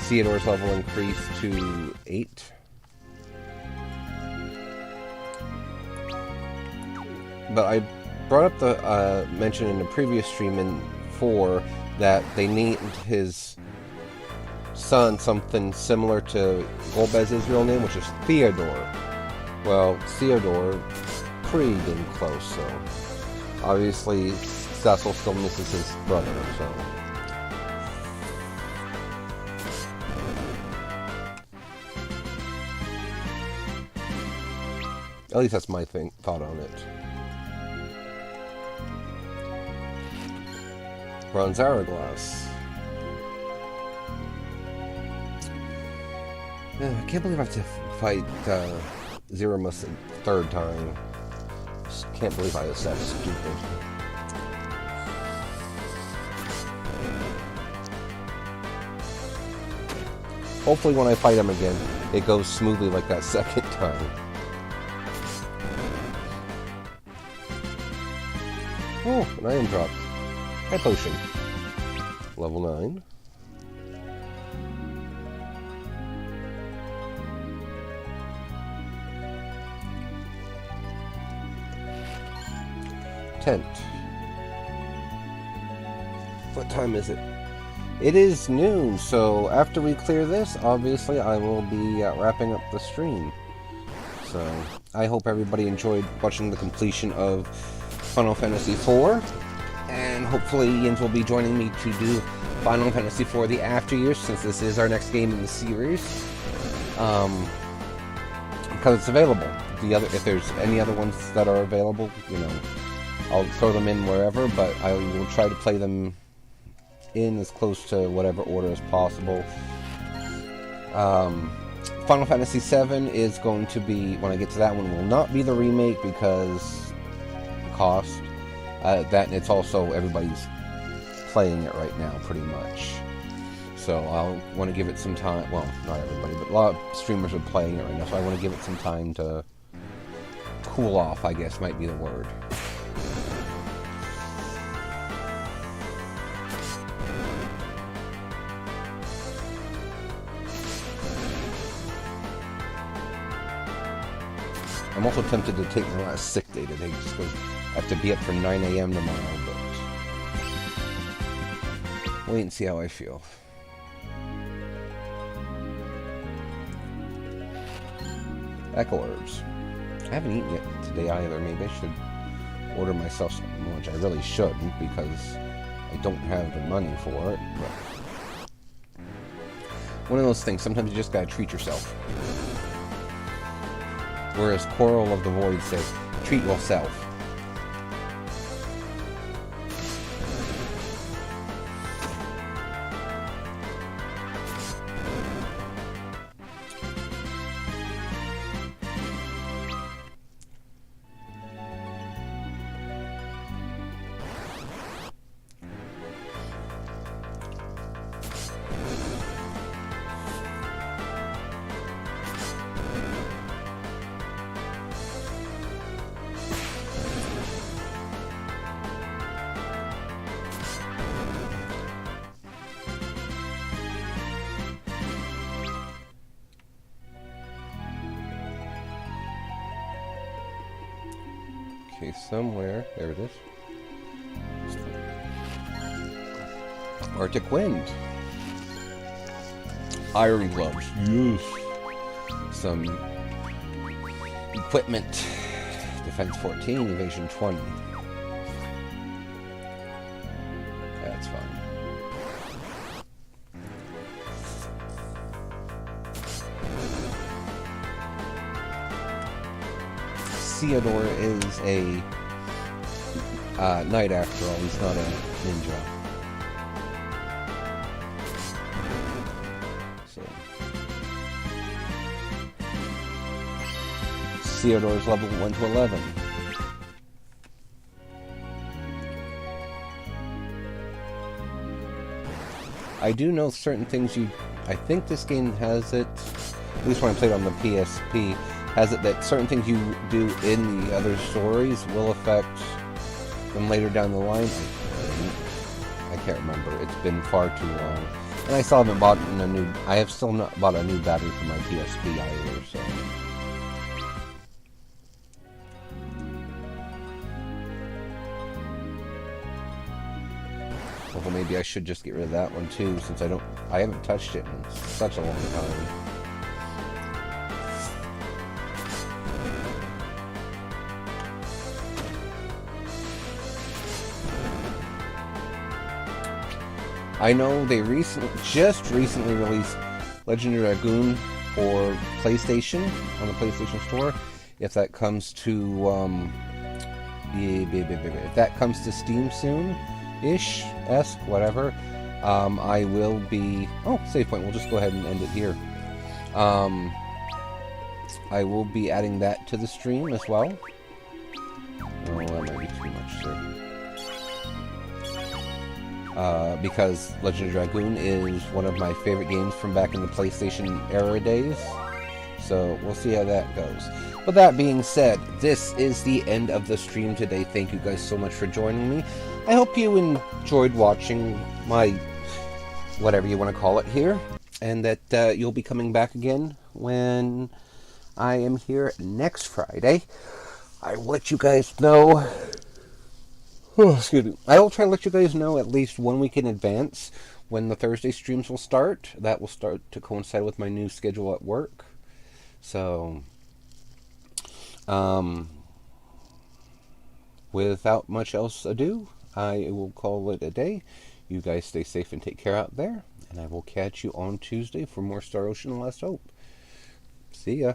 A: Theodore's level increased to 8. But I brought up the mention in the previous stream in 4 that they named his son something similar to Golbez's real name, which is Theodore. Well, Theodore pretty damn close, so obviously Cecil still misses his brother, so. At least that's my thought on it. Bronzaraglass. I can't believe I have to fight Zeromus a third time. Just can't believe I was that stupid. Hopefully when I fight him again, it goes smoothly like that second time. Oh, an item dropped. High potion. Level 9. Tent. What time is it? It is noon, so after we clear this, obviously I will be wrapping up the stream. So, I hope everybody enjoyed watching the completion of Final Fantasy IV, and hopefully Jens will be joining me to do Final Fantasy IV The After Years, since this is our next game in the series, because it's available. If there's any other ones that are available, you know, I'll throw them in wherever, but I will try to play them in as close to whatever order as possible. Final Fantasy VII is going to be, when I get to that one, will not be the remake because cost. That, and it's also, everybody's playing it right now pretty much, so I'll want to give it some time. Well, not everybody, but a lot of streamers are playing it right now, so I want to give it some time to cool off, I guess might be the word. I'm also tempted to take my last sick day today just because I have to be up for 9 a.m. tomorrow, but wait and see how I feel. Echo herbs. I haven't eaten yet today either. Maybe I should order myself some lunch. I really shouldn't because I don't have the money for it, but one of those things, sometimes you just gotta treat yourself. Whereas Coral of the Void says, treat yourself. Okay, somewhere. There it is. Arctic Wind. Iron Gloves. Yes. Some equipment. Defense 14, Evasion 20. That's fine. Theodore is a knight after all. He's not a ninja. So Theodore's level 1 to 11. I do know certain things I think this game has it, at least when I played on the PSP, has it that certain things you do in the other stories will affect them later down the line. I can't remember. It's been far too long. And I still haven't bought I have still not bought a new battery for my PSP either, so. Well, maybe I should just get rid of that one too, since I haven't touched it in such a long time. I know they just recently released Legend of Dragoon for PlayStation on the PlayStation Store. If that comes to if that comes to Steam soon-ish, whatever, I will be. Oh, save point. We'll just go ahead and end it here. I will be adding that to the stream as well. Oh, that might be too much, sir. Because Legend of Dragoon is one of my favorite games from back in the PlayStation era days. So we'll see how that goes. But that being said, this is the end of the stream today. Thank you guys so much for joining me. I hope you enjoyed watching my whatever you want to call it here. And that you'll be coming back again when I am here next Friday. I will let you guys know. Oh, excuse me. I will try to let you guys know at least 1 week in advance when the Thursday streams will start. That will start to coincide with my new schedule at work. So, without much else ado, I will call it a day. You guys stay safe and take care out there. And I will catch you on Tuesday for more Star Ocean and Last Hope. See ya.